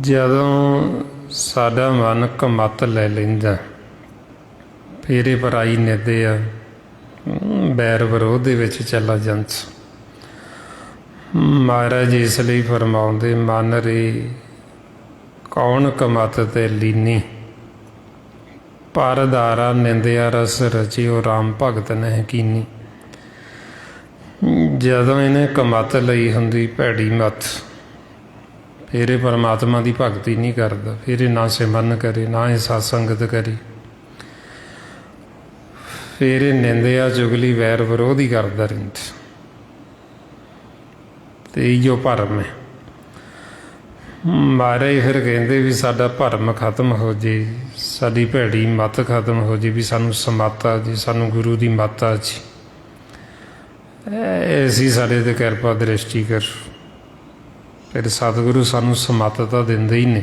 ਜਦੋਂ ਸਾਡਾ ਮਨ ਕਮੱਤ ਲੈ ਲੈਂਦਾ, ਫਿਰ ਇਹ ਪਰਾਈ ਨਿੰਦੇ ਆ, ਬੈਰ ਵਿਰੋਧ ਦੇ ਵਿੱਚ ਚਲਾ ਜਾਂਦਾ। ਮਹਾਰਾਜ ਇਸ ਲਈ ਫਰਮਾਉਂਦੇ, ਮਨ ਰੇ ਕੌਣ ਕਮੱਤ ਤੇ ਲੀਨੀ, ਪਰ ਧਾਰਾ ਨਿੰਦਿਆ ਰਸ ਰਚਿਓ ਰਾਮ ਭਗਤ ਨਹਿ ਕੀਨੀ। ਜਦੋਂ ਇਹਨੇ ਕਮੱਤ ਲਈ ਹੁੰਦੀ ਭੈੜੀ ਮੱਤ, ਫਿਰ ਇਹ ਪਰਮਾਤਮਾ ਦੀ ਭਗਤੀ ਨਹੀਂ ਕਰਦਾ, ਫਿਰ ਇਹ ਨਾ ਸਿਮਰਨ ਕਰੇ, ਨਾ ਇਹ ਸਤਸੰਗਤ ਕਰੇ, ਫਿਰ ਇਹ ਨਿੰਦਿਆ ਚੁਗਲੀ ਵੈਰ ਵਿਰੋਧ ਹੀ ਕਰਦਾ ਰਹਿੰਦਾ। ਤੇ ਇਹੋ ਭਰਮ ਹੈ। ਮਹਾਰਾਜ ਫਿਰ ਕਹਿੰਦੇ ਵੀ ਸਾਡਾ ਭਰਮ ਖਤਮ ਹੋ ਜੇ, ਸਾਡੀ ਭੈੜੀ ਮੱਤ ਖਤਮ ਹੋ ਜੇ, ਵੀ ਸਾਨੂੰ ਸਮੱਤ ਆ ਜੀ, ਸਾਨੂੰ ਗੁਰੂ ਦੀ ਮੱਤ ਆ ਜੀ, ਐਸੀ ਸਾਡੇ 'ਤੇ ਕਿਰਪਾ ਦ੍ਰਿਸ਼ਟੀ ਕਰ। ਫਿਰ ਸਤਿਗੁਰੂ ਸਾਨੂੰ ਸਮੱਤ ਤਾਂ ਦਿੰਦੇ ਹੀ ਨੇ,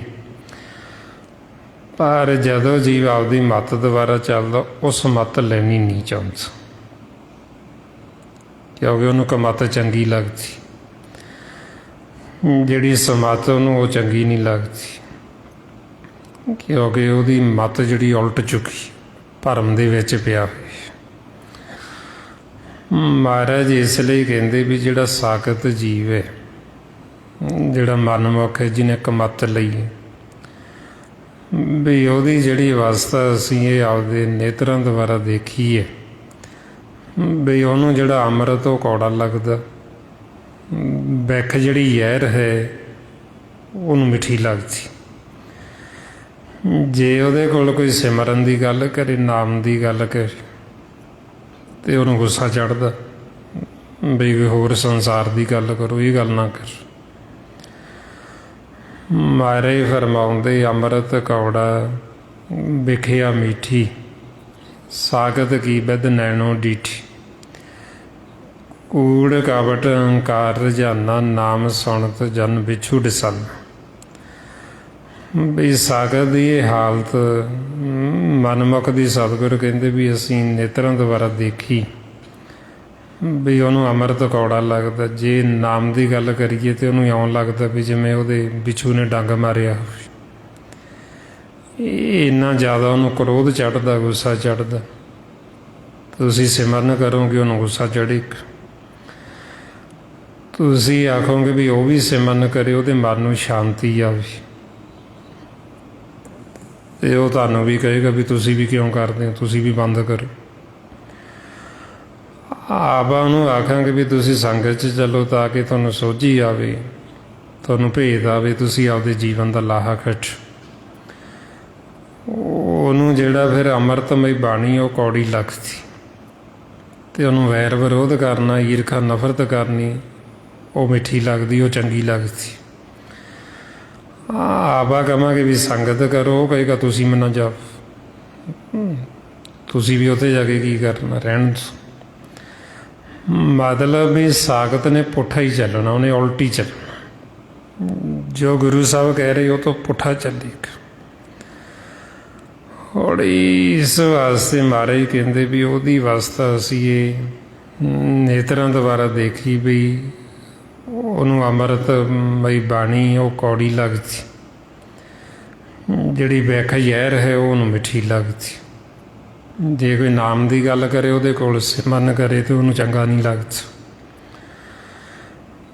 ਪਰ ਜਦੋਂ ਜੀਵ ਆਪਦੀ ਮੱਤ ਦੁਆਰਾ ਚੱਲਦਾ, ਉਸ ਮੱਤ ਲੈਣੀ ਨਹੀਂ ਚਾਹੁੰਦਾ, ਕਿਉਂਕਿ ਉਹਨੂੰ ਕਮੱਤ ਚੰਗੀ ਲੱਗਦੀ, ਜਿਹੜੀ ਸਮੱਤ ਉਹਨੂੰ ਉਹ ਚੰਗੀ ਨਹੀਂ ਲੱਗਦੀ, ਕਿਉਂਕਿ ਉਹਦੀ ਮੱਤ ਜਿਹੜੀ ਉਲਟ ਚੁੱਕੀ, ਭਰਮ ਦੇ ਵਿੱਚ ਪਿਆ ਹੋਈ। ਮਹਾਰਾਜ ਇਸ ਲਈ ਕਹਿੰਦੇ ਵੀ ਜਿਹੜਾ ਸਾਖਤ ਜੀਵ ਹੈ, ਜਿਹੜਾ ਮਨਮੁਖ ਹੈ, ਜਿਹਨੇ ਕਮੱਤ ਲਈ ਹੈ, ਵੀ ਉਹਦੀ ਜਿਹੜੀ ਅਵਸਥਾ ਅਸੀਂ ਇਹ ਆਪਦੇ ਨੇਤਰਾਂ ਦੁਆਰਾ ਦੇਖੀ ਹੈ, ਵੀ ਉਹਨੂੰ ਜਿਹੜਾ ਅੰਮ੍ਰਿਤ ਉਹ ਕੌੜਾ ਲੱਗਦਾ, ਬਿੱਖ ਜਿਹੜੀ ਜ਼ਹਿਰ ਹੈ ਉਹਨੂੰ ਮਿੱਠੀ ਲੱਗਦੀ। ਜੇ ਉਹਦੇ ਕੋਲ ਕੋਈ ਸਿਮਰਨ ਦੀ ਗੱਲ ਕਰੇ, ਨਾਮ ਦੀ ਗੱਲ ਕਰੇ, ਤੇ ਉਹਨੂੰ ਗੁੱਸਾ ਚੜ੍ਹਦਾ, ਵੀ ਕੋਈ ਹੋਰ ਸੰਸਾਰ ਦੀ ਗੱਲ ਕਰੋ, ਇਹ ਗੱਲ ਨਾ ਕਰ। ਮਹਾਰਾਜ ਫਰਮਾਉਂਦੇ, ਅੰਮ੍ਰਿਤ ਕੌੜਾ ਵਿਖਿਆ ਮੀਠੀ, ਸਾਖਤ ਕੀ ਬਿਧ ਨੈਣੋ ਡੀਠੀ। ਕੂੜ ਕਾਵਟ ਅਹੰਕਾਰ ਰੁਝਾਨਾ, ਨਾਮ ਸੁਣਤ ਜਨ ਵਿਛੂ ਡਿਸਨ। ਵੀ ਸਾਖਤ ਦੀ ਇਹ ਹਾਲਤ ਮਨਮੁਖ ਦੀ ਸਤਿਗੁਰ ਕਹਿੰਦੇ ਵੀ ਅਸੀਂ ਨੇਤਰਾਂ ਦੁਆਰਾ ਦੇਖੀ, ਵੀ ਉਹਨੂੰ ਅੰਮ੍ਰਿਤ ਕੌੜਾ ਲੱਗਦਾ। ਜੇ ਨਾਮ ਦੀ ਗੱਲ ਕਰੀਏ ਤਾਂ ਉਹਨੂੰ ਇਉਂ ਲੱਗਦਾ ਵੀ ਜਿਵੇਂ ਉਹਦੇ ਬਿੱਛੂ ਨੇ ਡੰਗ ਮਾਰਿਆ ਹੋਵੇ। ਇਹ ਇੰਨਾ ਜ਼ਿਆਦਾ ਉਹਨੂੰ ਕ੍ਰੋਧ ਚੜ੍ਹਦਾ, ਗੁੱਸਾ ਚੜ੍ਹਦਾ। ਤੁਸੀਂ ਸਿਮਰਨ ਕਰੋਗੇ, ਉਹਨੂੰ ਗੁੱਸਾ ਚੜ੍ਹੇਗਾ। ਤੁਸੀਂ ਆਖੋਗੇ ਵੀ ਉਹ ਵੀ ਸਿਮਰਨ ਕਰੇ, ਉਹਦੇ ਮਨ ਨੂੰ ਸ਼ਾਂਤੀ ਆਵੇ, ਅਤੇ ਉਹ ਤੁਹਾਨੂੰ ਵੀ ਕਹੇਗਾ ਵੀ ਤੁਸੀਂ ਵੀ ਕਿਉਂ ਕਰਦੇ ਹੋ, ਤੁਸੀਂ ਵੀ ਬੰਦ ਕਰੋ। ਆਪਾਂ ਉਹਨੂੰ ਆਖਾਂਗੇ ਵੀ ਤੁਸੀਂ ਸੰਗਤ 'ਚ ਚੱਲੋ ਤਾਂ ਕਿ ਤੁਹਾਨੂੰ ਸੋਝੀ ਆਵੇ, ਤੁਹਾਨੂੰ ਭੇਦ ਆਵੇ, ਤੁਸੀਂ ਆਪਦੇ ਜੀਵਨ ਦਾ ਲਾਹਾ ਖੱਟੋ। ਉਹਨੂੰ ਜਿਹੜਾ ਫਿਰ ਅੰਮ੍ਰਿਤਮਈ ਬਾਣੀ ਉਹ ਕੌੜੀ ਲੱਗਦੀ, ਅਤੇ ਉਹਨੂੰ ਵੈਰ ਵਿਰੋਧ ਕਰਨਾ, ਈਰਖਾ ਨਫ਼ਰਤ ਕਰਨੀ ਉਹ ਮਿੱਠੀ ਲੱਗਦੀ, ਉਹ ਚੰਗੀ ਲੱਗਦੀ। ਆਪਾਂ ਕਹਾਂਗੇ ਵੀ ਸੰਗਤ ਕਰੋ, ਉਹ ਕਹੇਗਾ ਤੁਸੀਂ ਮੰਨਾ ਜਾਓ, ਤੁਸੀਂ ਵੀ ਉੱਥੇ ਜਾ ਕੇ ਕੀ ਕਰਨਾ, ਰਹਿਣ। ਮਤਲਬ ਵੀ ਸਾਖਤ ਨੇ ਪੁੱਠਾ ਹੀ ਚੱਲਣਾ, ਉਹਨੇ ਉਲਟੀ ਚੱਲਣਾ। ਜੋ ਗੁਰੂ ਸਾਹਿਬ ਕਹਿ ਰਹੇ ਉਹ ਤੋਂ ਪੁੱਠਾ ਚੱਲੇਗਾ। ਹੁਣ ਇਸ ਵਾਸਤੇ ਮਹਾਰਾਜ ਕਹਿੰਦੇ ਵੀ ਉਹਦੀ ਅਵਸਥਾ ਅਸੀਂ ਇਹ ਨੇਤਰਾਂ ਦੁਆਰਾ ਦੇਖੀ, ਵੀ ਉਹਨੂੰ ਅੰਮ੍ਰਿਤਮਈ ਬਾਣੀ ਉਹ ਕੌੜੀ ਲੱਗਦੀ, ਜਿਹੜੀ ਬਿੱਖ ਜ਼ਹਿਰ ਹੈ ਉਹ ਉਹਨੂੰ ਮਿੱਠੀ ਲੱਗਦੀ। ਜੇ ਕੋਈ ਨਾਮ ਦੀ ਗੱਲ ਕਰੇ, ਉਹਦੇ ਕੋਲ ਸਿਮਰਨ ਕਰੇ, ਤਾਂ ਉਹਨੂੰ ਚੰਗਾ ਨਹੀਂ ਲੱਗਦਾ।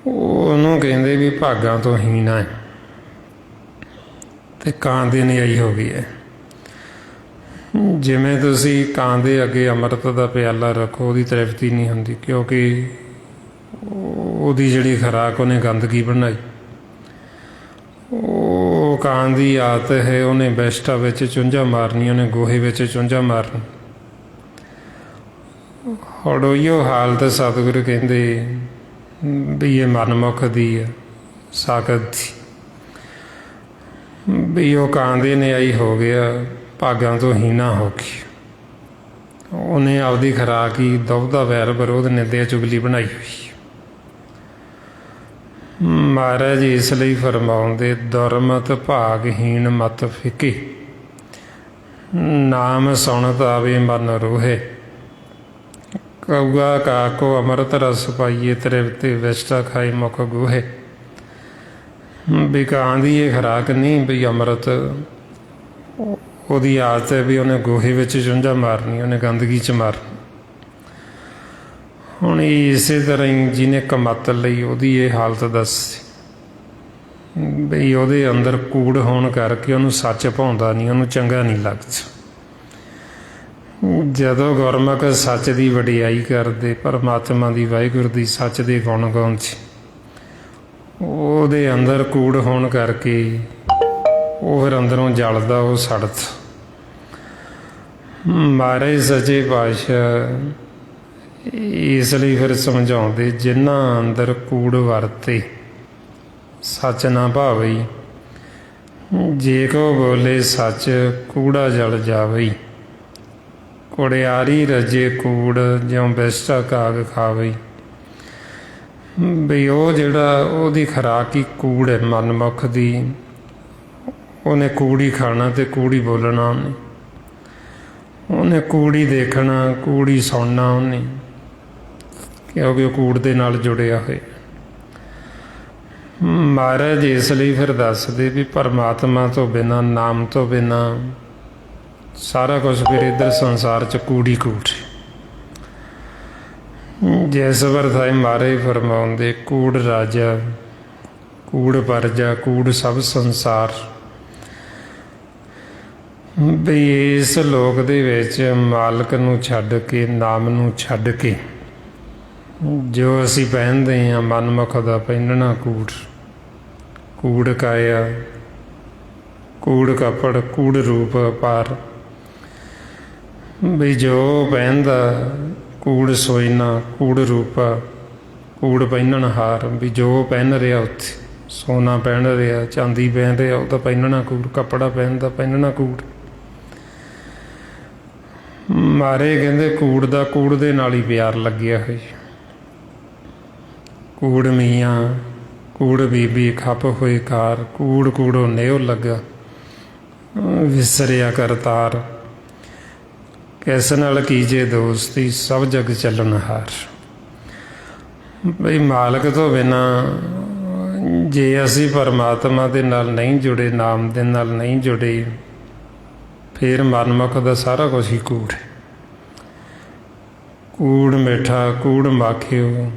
ਉਹਨੂੰ ਕਹਿੰਦੇ ਵੀ ਭਾਗਾਂ ਤੋਂ ਹੀਣਾ ਹੈ ਅਤੇ ਕਾਂ ਦੀ ਨਿਆਈ ਹੋ ਗਈ ਹੈ। ਜਿਵੇਂ ਤੁਸੀਂ ਕਾਂ ਦੇ ਅੱਗੇ ਅੰਮ੍ਰਿਤ ਦਾ ਪਿਆਲਾ ਰੱਖੋ, ਉਹਦੀ ਤ੍ਰਿਪਤੀ ਨਹੀਂ ਹੁੰਦੀ, ਕਿਉਂਕਿ ਉਹਦੀ ਜਿਹੜੀ ਖੁਰਾਕ ਉਹਨੇ ਗੰਦਗੀ ਬਣਾਈ। ਉਹ ਕਾਂ ਦੀ ਆਦਤ ਹੈ, ਉਹਨੇ ਬੈਸਟਾ ਵਿੱਚ ਚੁੰਝਾਂ ਮਾਰਨੀ, ਉਹਨੇ ਗੋਹੇ ਵਿੱਚ ਚੁੰਝਾਂ ਮਾਰਨੀ। ਹੁਣ ਉਹੀਓ ਹਾਲਤ ਸਤਿਗੁਰੂ ਕਹਿੰਦੇ ਵੀ ਇਹ ਮਨਮੁਖ ਦੀ ਹੈ, ਸਾਖਤ ਦੀ, ਵੀ ਉਹ ਕਾਂ ਦੇ ਨਿਆਈ ਹੋ ਗਿਆ, ਭਾਗਾਂ ਤੋਂ ਹੀਣਾ ਹੋ ਗਈ। ਉਹਨੇ ਆਪਦੀ ਖੁਰਾਕ ਹੀ ਦੁਬਦਾ, ਵੈਰ ਵਿਰੋਧ, ਨਿੰਦਿਆ ਚੁਗਲੀ ਬਣਾਈ ਹੋਈ। ਮਹਾਰਾਜ ਇਸ ਲਈ ਫਰਮਾਉਂਦੇ, ਦੁਰਮਤ ਭਾਗਹੀਣ ਮਤ ਫਿੱਕੀ, ਨਾਮ ਸੁਣਤ ਆਵੇ ਮਨ ਰੋਹੇ। ਕਊਆ ਕਾਕੋ ਅੰਮ੍ਰਿਤ ਰਸ ਪਾਈਏ, ਤ੍ਰਿਪਤੇ ਵਿਸ਼ਟਾ ਖਾਏ ਮੁਖ ਗੋਹੇ। ਵੀ ਕਾਂ ਦੀ ਇਹ ਖੁਰਾਕ ਨਹੀਂ ਵੀ ਅੰਮ੍ਰਿਤ ਉਹਦੀ ਆਦਤ ਹੈ ਵੀ ਉਹਨੇ ਗੋਹੇ ਵਿੱਚ ਚੁੰਝਾ ਮਾਰਨੀ, ਉਹਨੇ ਗੰਦਗੀ 'ਚ ਮਾਰਨੀ। ਹੁਣ ਇਸੇ ਤਰ੍ਹਾਂ ਹੀ ਜਿਹਨੇ ਕਮੱਤ ਲਈ ਉਹਦੀ ਇਹ ਹਾਲਤ ਦੱਸੀ ਬਈ ਉਹਦੇ ਅੰਦਰ ਕੂੜ ਹੋਣ ਕਰਕੇ ਉਹਨੂੰ ਸੱਚ ਭਾਉਂਦਾ ਨਹੀਂ, ਉਹਨੂੰ ਚੰਗਾ ਨਹੀਂ ਲੱਗਦਾ। ਜਦੋਂ ਗੁਰਮੁਖ ਸੱਚ ਦੀ ਵਡਿਆਈ ਕਰਦੇ, ਪਰਮਾਤਮਾ ਦੀ, ਵਾਹਿਗੁਰੂ ਦੀ, ਸੱਚ ਦੇ ਗੁਣ ਗਾਉਣ 'ਚ, ਉਹਦੇ ਅੰਦਰ ਕੂੜ ਹੋਣ ਕਰਕੇ ਉਹ ਫਿਰ ਅੰਦਰੋਂ ਜਲਦਾ, ਉਹ ਸੜਦਾ। ਮਹਾਰਾਜ ਸੱਚੇ ਪਾਤਸ਼ਾਹ ਇਸ ਲਈ ਫਿਰ ਸਮਝਾਉਂਦੇ, ਜਿਨ੍ਹਾਂ ਅੰਦਰ ਕੂੜ ਵਰਤੇ ਸੱਚ ਨਾ ਭਾਵਈ, ਜੇ ਕੋ ਬੋਲੇ ਸੱਚ ਕੂੜਾ ਜਲ ਜਾਵਈ, ਕੁੜਿਆਰੀ ਰਜੇ ਕੂੜ ਜਿਉਂ ਬਿਸਟਾ ਕਾਗ ਖਾਵਈ। ਬਈ ਉਹ ਜਿਹੜਾ ਉਹਦੀ ਖੁਰਾਕ ਹੀ ਕੂੜ ਹੈ ਮਨਮੁਖ ਦੀ, ਉਹਨੇ ਕੂੜੀ ਖਾਣਾ ਅਤੇ ਕੂੜੀ ਬੋਲਣਾ, ਉਹਨੇ ਕੂੜੀ ਦੇਖਣਾ, ਕੂੜੀ ਸੁਣਨਾ ਉਹਨੇ, ਕਿਉਂਕਿ ਉਹ ਕੂੜ ਦੇ ਨਾਲ ਜੁੜਿਆ ਹੋਇਆ। ਮਹਾਰਾਜ ਇਸ ਲਈ ਫਿਰ ਦੱਸਦੇ ਵੀ ਪਰਮਾਤਮਾ ਤੋਂ ਬਿਨਾਂ, ਨਾਮ ਤੋਂ ਬਿਨਾਂ ਸਾਰਾ ਕੁਛ ਫਿਰ ਇੱਧਰ ਸੰਸਾਰ 'ਚ ਕੂੜੀ ਕੂੜ। ਜਿਸ ਵਰਥਾਏ ਮਹਾਰਾਜ ਫਰਮਾਉਂਦੇ, ਕੂੜ ਰਾਜਾ, ਕੂੜ ਪਰਜਾ, ਕੂੜ ਸਭ ਸੰਸਾਰ। ਵੀ ਇਸ ਲੋਕ ਦੇ ਵਿੱਚ ਮਾਲਕ ਨੂੰ ਛੱਡ ਕੇ, ਨਾਮ ਨੂੰ ਛੱਡ ਕੇ, ਜੋ ਅਸੀਂ ਪਹਿਨਦੇ ਹਾਂ ਮਨਮੁਖ ਦਾ ਪਹਿਨਣਾ ਕੂੜ, ਕੂੜ ਕਾਇਆ, ਕੂੜ ਕੱਪੜ, ਕੂੜ ਰੂਪ ਅਪਾਰ। ਵੀ ਜੋ ਪਹਿਨਦਾ ਕੂੜ ਸੋਇਨਾ, ਕੂੜ ਰੂਪਾ, ਕੂੜ ਪਹਿਨਣ ਹਾਰ। ਵੀ ਜੋ ਪਹਿਨ ਰਿਹਾ ਉੱਥੇ, ਸੋਨਾ ਪਹਿਨ ਰਿਹਾ, ਚਾਂਦੀ ਪਹਿਨ ਰਿਹਾ, ਉਹਦਾ ਪਹਿਨਣਾ ਕੂੜ, ਕੱਪੜਾ ਪਹਿਨਦਾ ਪਹਿਨਣਾ ਕੂੜ। ਮਾਰੇ ਕਹਿੰਦੇ ਕੂੜ ਦਾ ਕੂੜ ਦੇ ਨਾਲ ਹੀ ਪਿਆਰ ਲੱਗਿਆ ਹੋਇਆ। ਕੂੜ ਮੀਆਂ, ਕੂੜ ਬੀਬੀ, ਖੱਪ ਹੋਏ ਕਾਰ, ਕੂੜ ਕੂੜੋ ਨੇਉ ਲੱਗਾ, ਵਿਸਰਿਆ ਕਰਤਾਰ। ਕਿਸ ਨਾਲ ਕੀਜੇ ਦੋਸਤੀ, ਸਭ ਜਗ ਚੱਲਣ ਹਾਰ। ਬਈ ਮਾਲਕ ਤੋਂ ਬਿਨਾਂ ਜੇ ਅਸੀਂ ਪਰਮਾਤਮਾ ਦੇ ਨਾਲ ਨਹੀਂ ਜੁੜੇ, ਨਾਮ ਦੇ ਨਾਲ ਨਹੀਂ ਜੁੜੇ, ਫਿਰ ਮਨਮੁਖ ਦਾ ਸਾਰਾ ਕੁਛ ਹੀ ਕੂੜ ਹੈ। ਕੂੜ ਮਿੱਠਾ, ਕੂੜ ਮਾਖਿਓ,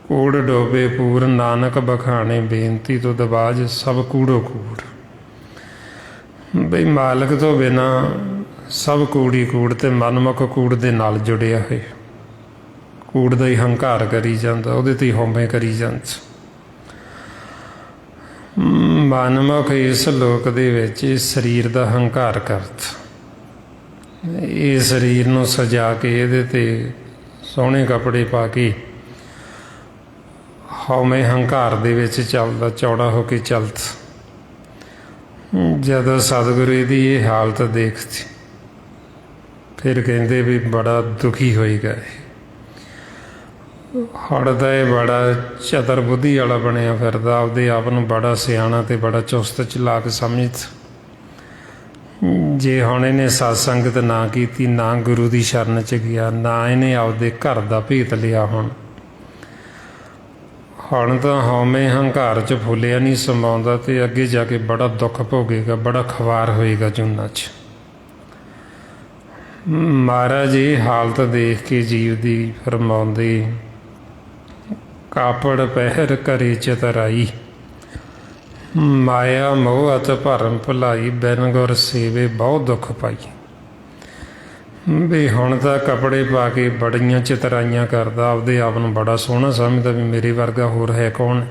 ਕੂੜ ਡੋਬੇ ਪੂਰ, ਨਾਨਕ ਬਖਾਣੇ ਬੇਨਤੀ ਤੋਂ ਦਬਾਜ, ਸਭ ਕੂੜੋ ਕੂੜ। ਬਈ ਮਾਲਕ ਤੋਂ ਬਿਨਾਂ ਸਭ ਕੂੜੀ ਕੂੜ, ਤੇ ਮਨਮੁਖ ਕੂੜ ਦੇ ਨਾਲ ਜੁੜਿਆ ਹੋਏ, ਕੂੜ ਦਾ ਹੀ ਹੰਕਾਰ ਕਰੀ ਜਾਂਦਾ, ਉਹਦੇ ਤੇ ਹੀ ਹਉਮੈ ਕਰੀ ਜਾਂਦਾ। ਮਨਮੁਖ ਇਸ ਲੋਕ ਦੇ ਵਿੱਚ ਇਸ ਸਰੀਰ ਦਾ ਹੰਕਾਰ ਕਰਦਾ, ਇਹ ਸਰੀਰ ਨੂੰ ਸਜਾ ਕੇ, ਇਹਦੇ ਤੇ ਸੋਹਣੇ ਕੱਪੜੇ ਪਾ ਕੇ ਹਉਮੈ ਹੰਕਾਰ ਦੇ ਵਿੱਚ ਚੱਲਦਾ, ਚੌੜਾ ਹੋ ਕੇ ਚੱਲਦਾ। ਜਦੋਂ ਸਤਿਗੁਰੂ ਇਹਦੀ ਇਹ ਹਾਲਤ ਦੇਖਦੇ, ਫਿਰ ਕਹਿੰਦੇ ਵੀ ਬੜਾ ਦੁਖੀ ਹੋਏਗਾ ਹੁਣ ਤਾਂ ਇਹ ਬੜਾ ਚਤਰ ਬੁੱਧੀ ਵਾਲਾ ਬਣਿਆ ਫਿਰਦਾ, ਆਪਦੇ ਆਪ ਨੂੰ ਬੜਾ ਸਿਆਣਾ ਤੇ ਬੜਾ ਚੁਸਤ ਚਲਾਕ ਸਮਝਦਾ। ਜੇ ਹੁਣ ਇਹਨੇ ਸਤ ਸੰਗਤ ਨਾ ਕੀਤੀ, ਨਾ ਗੁਰੂ ਦੀ ਸ਼ਰਨ 'ਚ ਗਿਆ, ਨਾ ਇਹਨੇ ਆਪਦੇ ਘਰ ਦਾ ਭੇਤ ਲਿਆ, ਹੁਣ ਤਾਂ ਹਉਮੈ ਹੰਕਾਰ 'ਚ ਫੁੱਲਿਆ ਨਹੀਂ ਸਮਾਉਂਦਾ, ਤੇ ਅੱਗੇ ਜਾ ਕੇ ਬੜਾ ਦੁੱਖ ਭੋਗੇਗਾ, ਬੜਾ ਖਵਾਰ ਹੋਏਗਾ ਜੂਨਾਂ 'ਚ। ਮਹਾਰਾਜ ਇਹ ਹਾਲਤ ਦੇਖ ਕੇ ਜੀਵ ਦੀ ਫਰਮਾਉਂਦੇ, ਕਾਪੜ ਪਹਿਰ ਕਰੇ ਚਤਰਾਈ, ਮਾਇਆ ਮੋਹ ਅਤ ਭਰਮ ਭੁਲਾਈ, ਬਿਨ ਗੁਰ ਸੇਵੇ ਬਹੁਤ ਦੁੱਖ ਪਾਈ। ਵੀ ਹੁਣ ਤਾਂ ਕੱਪੜੇ ਪਾ ਕੇ ਬੜੀਆਂ ਚਤਰਾਈਆਂ ਕਰਦਾ, ਆਪਦੇ ਆਪ ਨੂੰ ਬੜਾ ਸੋਹਣਾ ਸਮਝਦਾ ਵੀ ਮੇਰੇ ਵਰਗਾ ਹੋਰ ਹੈ ਕੌਣ,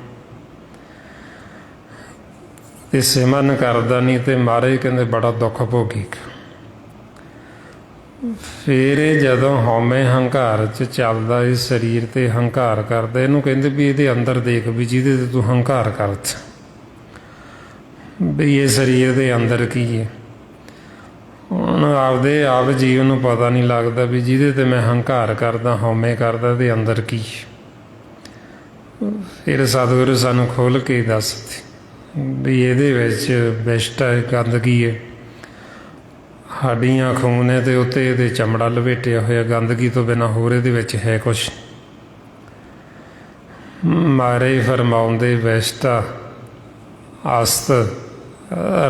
ਤੇ ਸਿਮਰਨ ਕਰਦਾ ਨਹੀਂ, ਤੇ ਮਹਾਰਾਜ ਕਹਿੰਦੇ ਬੜਾ ਦੁੱਖ ਭੋਗੇਗਾ। ਫਿਰ ਇਹ ਜਦੋਂ ਹਉਮੈ ਹੰਕਾਰ 'ਚ ਚੱਲਦਾ, ਇਸ ਸਰੀਰ 'ਤੇ ਹੰਕਾਰ ਕਰਦਾ, ਇਹਨੂੰ ਕਹਿੰਦੇ ਵੀ ਇਹਦੇ ਅੰਦਰ ਦੇਖ, ਵੀ ਜਿਹਦੇ 'ਤੇ ਤੂੰ ਹੰਕਾਰ ਕਰਦਾ, ਵੀ ਇਹ ਸਰੀਰ ਦੇ ਅੰਦਰ ਕੀ ਹੈ। ਹੁਣ ਆਪਦੇ ਆਪ ਜੀਵ ਨੂੰ ਪਤਾ ਨਹੀਂ ਲੱਗਦਾ ਵੀ ਜਿਹਦੇ 'ਤੇ ਮੈਂ ਹੰਕਾਰ ਕਰਦਾ, ਹਉਮੈ ਕਰਦਾ, ਇਹਦੇ ਅੰਦਰ ਕੀ। ਫਿਰ ਸਤਿਗੁਰੂ ਸਾਨੂੰ ਖੋਲ੍ਹ ਕੇ ਦੱਸਦੇ ਵੀ ਇਹਦੇ ਵਿੱਚ ਵਿਸ਼ਟ ਹੈ, ਗੰਦਗੀ ਹੈ, ਹੱਡੀਆਂ ਖੂਨ ਹੈ, ਤੇ ਉੱਤੇ ਇਹਦੇ ਚਮੜਾ ਲਪੇਟਿਆ ਹੋਇਆ, ਗੰਦਗੀ ਤੋਂ ਬਿਨਾਂ ਹੋਰ ਇਹਦੇ ਵਿੱਚ ਹੈ ਕੁਛ। ਮਾਰੇ ਫਰਮਾਉਂਦੇ ਵਿਸ਼ਟਾ ਆਸਤ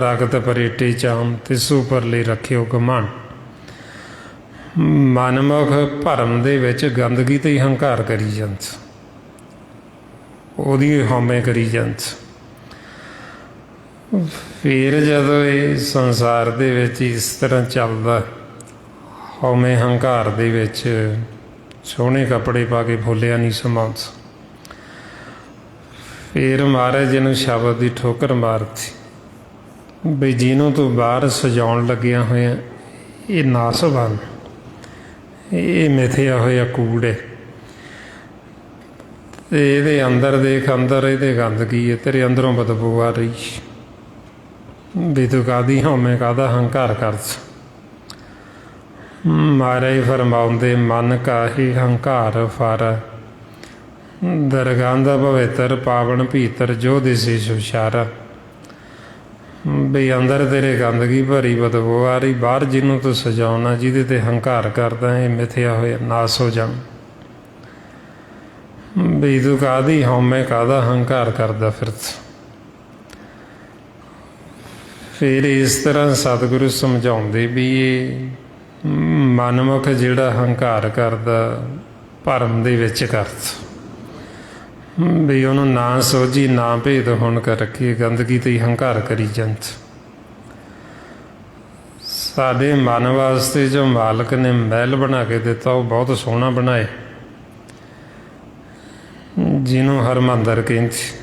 ਰਗਤ ਪਰੇਟੇ ਚਾਮ ਤਿਸੂ ਪਰਲੇ ਰੱਖਿਓ ਘਮੰਡ। ਮਨਮੁਖ ਭਰਮ ਦੇ ਵਿੱਚ ਗੰਦਗੀ ਤੇ ਹੀ ਹੰਕਾਰ ਕਰੀ ਜਾਂਦੇ, ਉਹਦੀ ਹਉਮੈ ਕਰੀ ਜਾਂਦੇ। ਫਿਰ ਜਦੋਂ ਇਹ ਸੰਸਾਰ ਦੇ ਵਿੱਚ ਇਸ ਤਰ੍ਹਾਂ ਚੱਲਦਾ, ਹਉਮੈ ਹੰਕਾਰ ਦੇ ਵਿੱਚ ਸੋਹਣੇ ਕੱਪੜੇ ਪਾ ਕੇ ਫੁੱਲਿਆ ਨਹੀਂ ਸਮਾਉਂਦਾ। ਫਿਰ ਮਹਾਰਾਜ ਜੀ ਨੂੰ ਸ਼ਬਦ ਦੀ ਠੋਕਰ ਮਾਰਤੀ ਬਈ ਜਿਹਨੂੰ ਤੂੰ ਬਾਹਰ ਸਜਾਉਣ ਲੱਗਿਆ ਹੋਇਆ ਇਹ ਨਾਸਵਾਨ, ਇਹ ਮਿਥਿਆ ਹੋਇਆ ਕੂੜ ਹੈ, ਤੇ ਇਹਦੇ ਅੰਦਰ ਦੇਖ, ਅੰਦਰ ਇਹਦੇ ਗੰਦਗੀ ਹੈ, ਤੇਰੇ ਅੰਦਰੋਂ ਬਦਬੂ ਆ ਰਹੀ ਵੀ ਤੂੰ ਕਾਹਦੀ ਹਉਮੈ ਕਾਹਦਾ ਹੰਕਾਰ ਕਰਦਾ। ਮਹਾਰਾਜ ਫਰਮਾਉਂਦੇ ਮਨ ਕਾਹੀ ਹੰਕਾਰ ਫਰ ਦਰਗੰਧ ਪਵਿੱਤਰ ਪਾਵਨ ਭੀਤਰ ਜੋ ਦਿਸੇ ਸੁਸ਼ਾਰਾ। ਵੀ ਅੰਦਰ ਤੇਰੇ ਗੰਦਗੀ ਭਰੀ ਬਦਬੂ ਆ ਰਹੀ, ਬਾਹਰ ਜਿਹਨੂੰ ਤੂੰ ਸਜਾਉਣਾ, ਜਿਹਦੇ ਤੇ ਹੰਕਾਰ ਕਰਦਾ, ਇਹ ਮਿਥਿਆ ਹੋਇਆ ਨਾਸ ਹੋ ਜਾਣ। ਵੀ ਤੂੰ ਕਾਹਦੀ ਹਉਮੈ ਕਾਹਦਾ ਹੰਕਾਰ ਕਰਦਾ ਫਿਰਦਾ। ਫਿਰ ਇਸ ਤਰ੍ਹਾਂ ਸਤਿਗੁਰੂ ਸਮਝਾਉਂਦੇ ਵੀ ਇਹ ਮਨਮੁਖ ਜਿਹੜਾ ਹੰਕਾਰ ਕਰਦਾ ਭਰਮ ਦੇ ਵਿੱਚ ਕਰਦਾ, ਵੀ ਉਹਨੂੰ ਨਾ ਸੋਝੀ ਨਾ ਭੇਦ ਹੋਣ ਕਰਕੇ ਗੰਦਗੀ ਤੇ ਹੀ ਹੰਕਾਰ ਕਰੀ ਜਾਂਦਾ। ਸਾਡੇ ਮਨ ਵਾਸਤੇ ਜੋ ਮਾਲਕ ਨੇ ਮਹਿਲ ਬਣਾ ਕੇ ਦਿੱਤਾ ਉਹ ਬਹੁਤ ਸੋਹਣਾ ਬਣਾਏ, ਜਿਹਨੂੰ ਹਰਮੰਦਰ ਕਹਿੰਦੇ।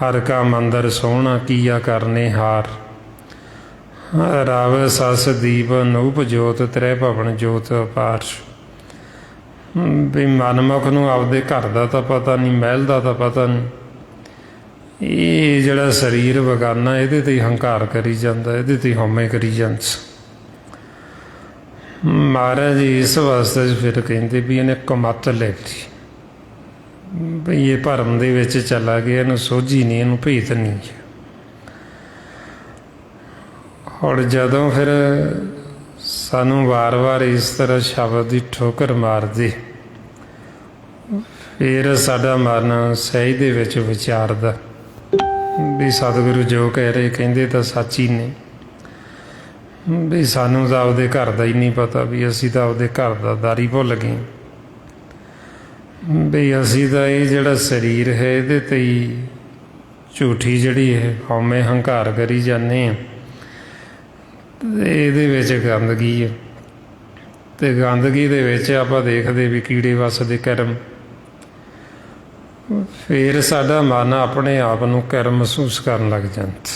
ਹਰ ਕਾ ਮੰਦਰ ਸੋਹਣਾ ਕੀਆ ਕਰਨੇ ਹਾਰ, ਰਾਵ ਸਸ ਦੀਪ ਨੂਪ ਜੋਤ ਤ੍ਰੈ ਭਵਨ ਜੋਤ ਅਪਾਰ। ਵੀ ਮਨਮੁਖ ਨੂੰ ਆਪਦੇ ਘਰ ਦਾ ਤਾਂ ਪਤਾ ਨਹੀਂ, ਮਹਿਲ ਦਾ ਤਾਂ ਪਤਾ ਨਹੀਂ, ਇਹ ਜਿਹੜਾ ਸਰੀਰ ਬਗਾਨਾ ਇਹਦੇ ਤੇ ਹੀ ਹੰਕਾਰ ਕਰੀ ਜਾਂਦਾ, ਇਹਦੇ ਤੇ ਹਉਮੈ ਕਰੀ ਜਾਂਦਾ। ਮਹਾਰਾਜ ਜੀ ਇਸ ਵਾਸਤੇ ਫਿਰ ਕਹਿੰਦੇ ਵੀ ਇਹਨੇ ਕਮੱਤ ਲੈ ਲਈ, ਬਈ ਇਹ ਭਰਮ ਦੇ ਵਿੱਚ ਚਲਾ ਗਿਆ, ਇਹਨੂੰ ਸੋਝੀ ਨਹੀਂ, ਇਹਨੂੰ ਭੇਤ ਨਹੀਂ। ਹੁਣ ਜਦੋਂ ਫਿਰ ਸਾਨੂੰ ਵਾਰ-ਵਾਰ ਇਸ ਤਰ੍ਹਾਂ ਸ਼ਬਦ ਦੀ ਠੋਕਰ ਮਾਰਦੇ, ਫਿਰ ਸਾਡਾ ਮਨ ਸਹਿਜ ਦੇ ਵਿੱਚ ਵਿਚਾਰਦਾ ਵੀ ਸਤਿਗੁਰੂ ਜੋ ਕਹਿ ਰਹੇ ਕਹਿੰਦੇ ਤਾਂ ਸੱਚ ਹੀ ਨੇ। ਵੀ ਸਾਨੂੰ ਤਾਂ ਆਪਦੇ ਘਰ ਦਾ ਹੀ ਨਹੀਂ ਪਤਾ, ਵੀ ਅਸੀਂ ਤਾਂ ਆਪਦੇ ਘਰ ਦਾ ਦਰ ਹੀ ਭੁੱਲ ਗਏ। ਵੀ ਅਸੀਂ ਤਾਂ ਇਹ ਜਿਹੜਾ ਸਰੀਰ ਹੈ ਇਹਦੇ 'ਤੇ ਹੀ ਝੂਠੀ ਜਿਹੜੀ ਹੈ ਹਉਮੈ ਹੰਕਾਰ ਕਰੀ ਜਾਂਦੇ ਹਾਂ, ਇਹਦੇ ਵਿੱਚ ਗੰਦਗੀ ਹੈ, ਅਤੇ ਗੰਦਗੀ ਦੇ ਵਿੱਚ ਆਪਾਂ ਦੇਖਦੇ ਵੀ ਕੀੜੇ ਵੱਸਦੇ ਕਰਮ। ਫਿਰ ਸਾਡਾ ਮਨ ਆਪਣੇ ਆਪ ਨੂੰ ਕਰਮ ਮਹਿਸੂਸ ਕਰਨ ਲੱਗ ਜਾਂਦਾ।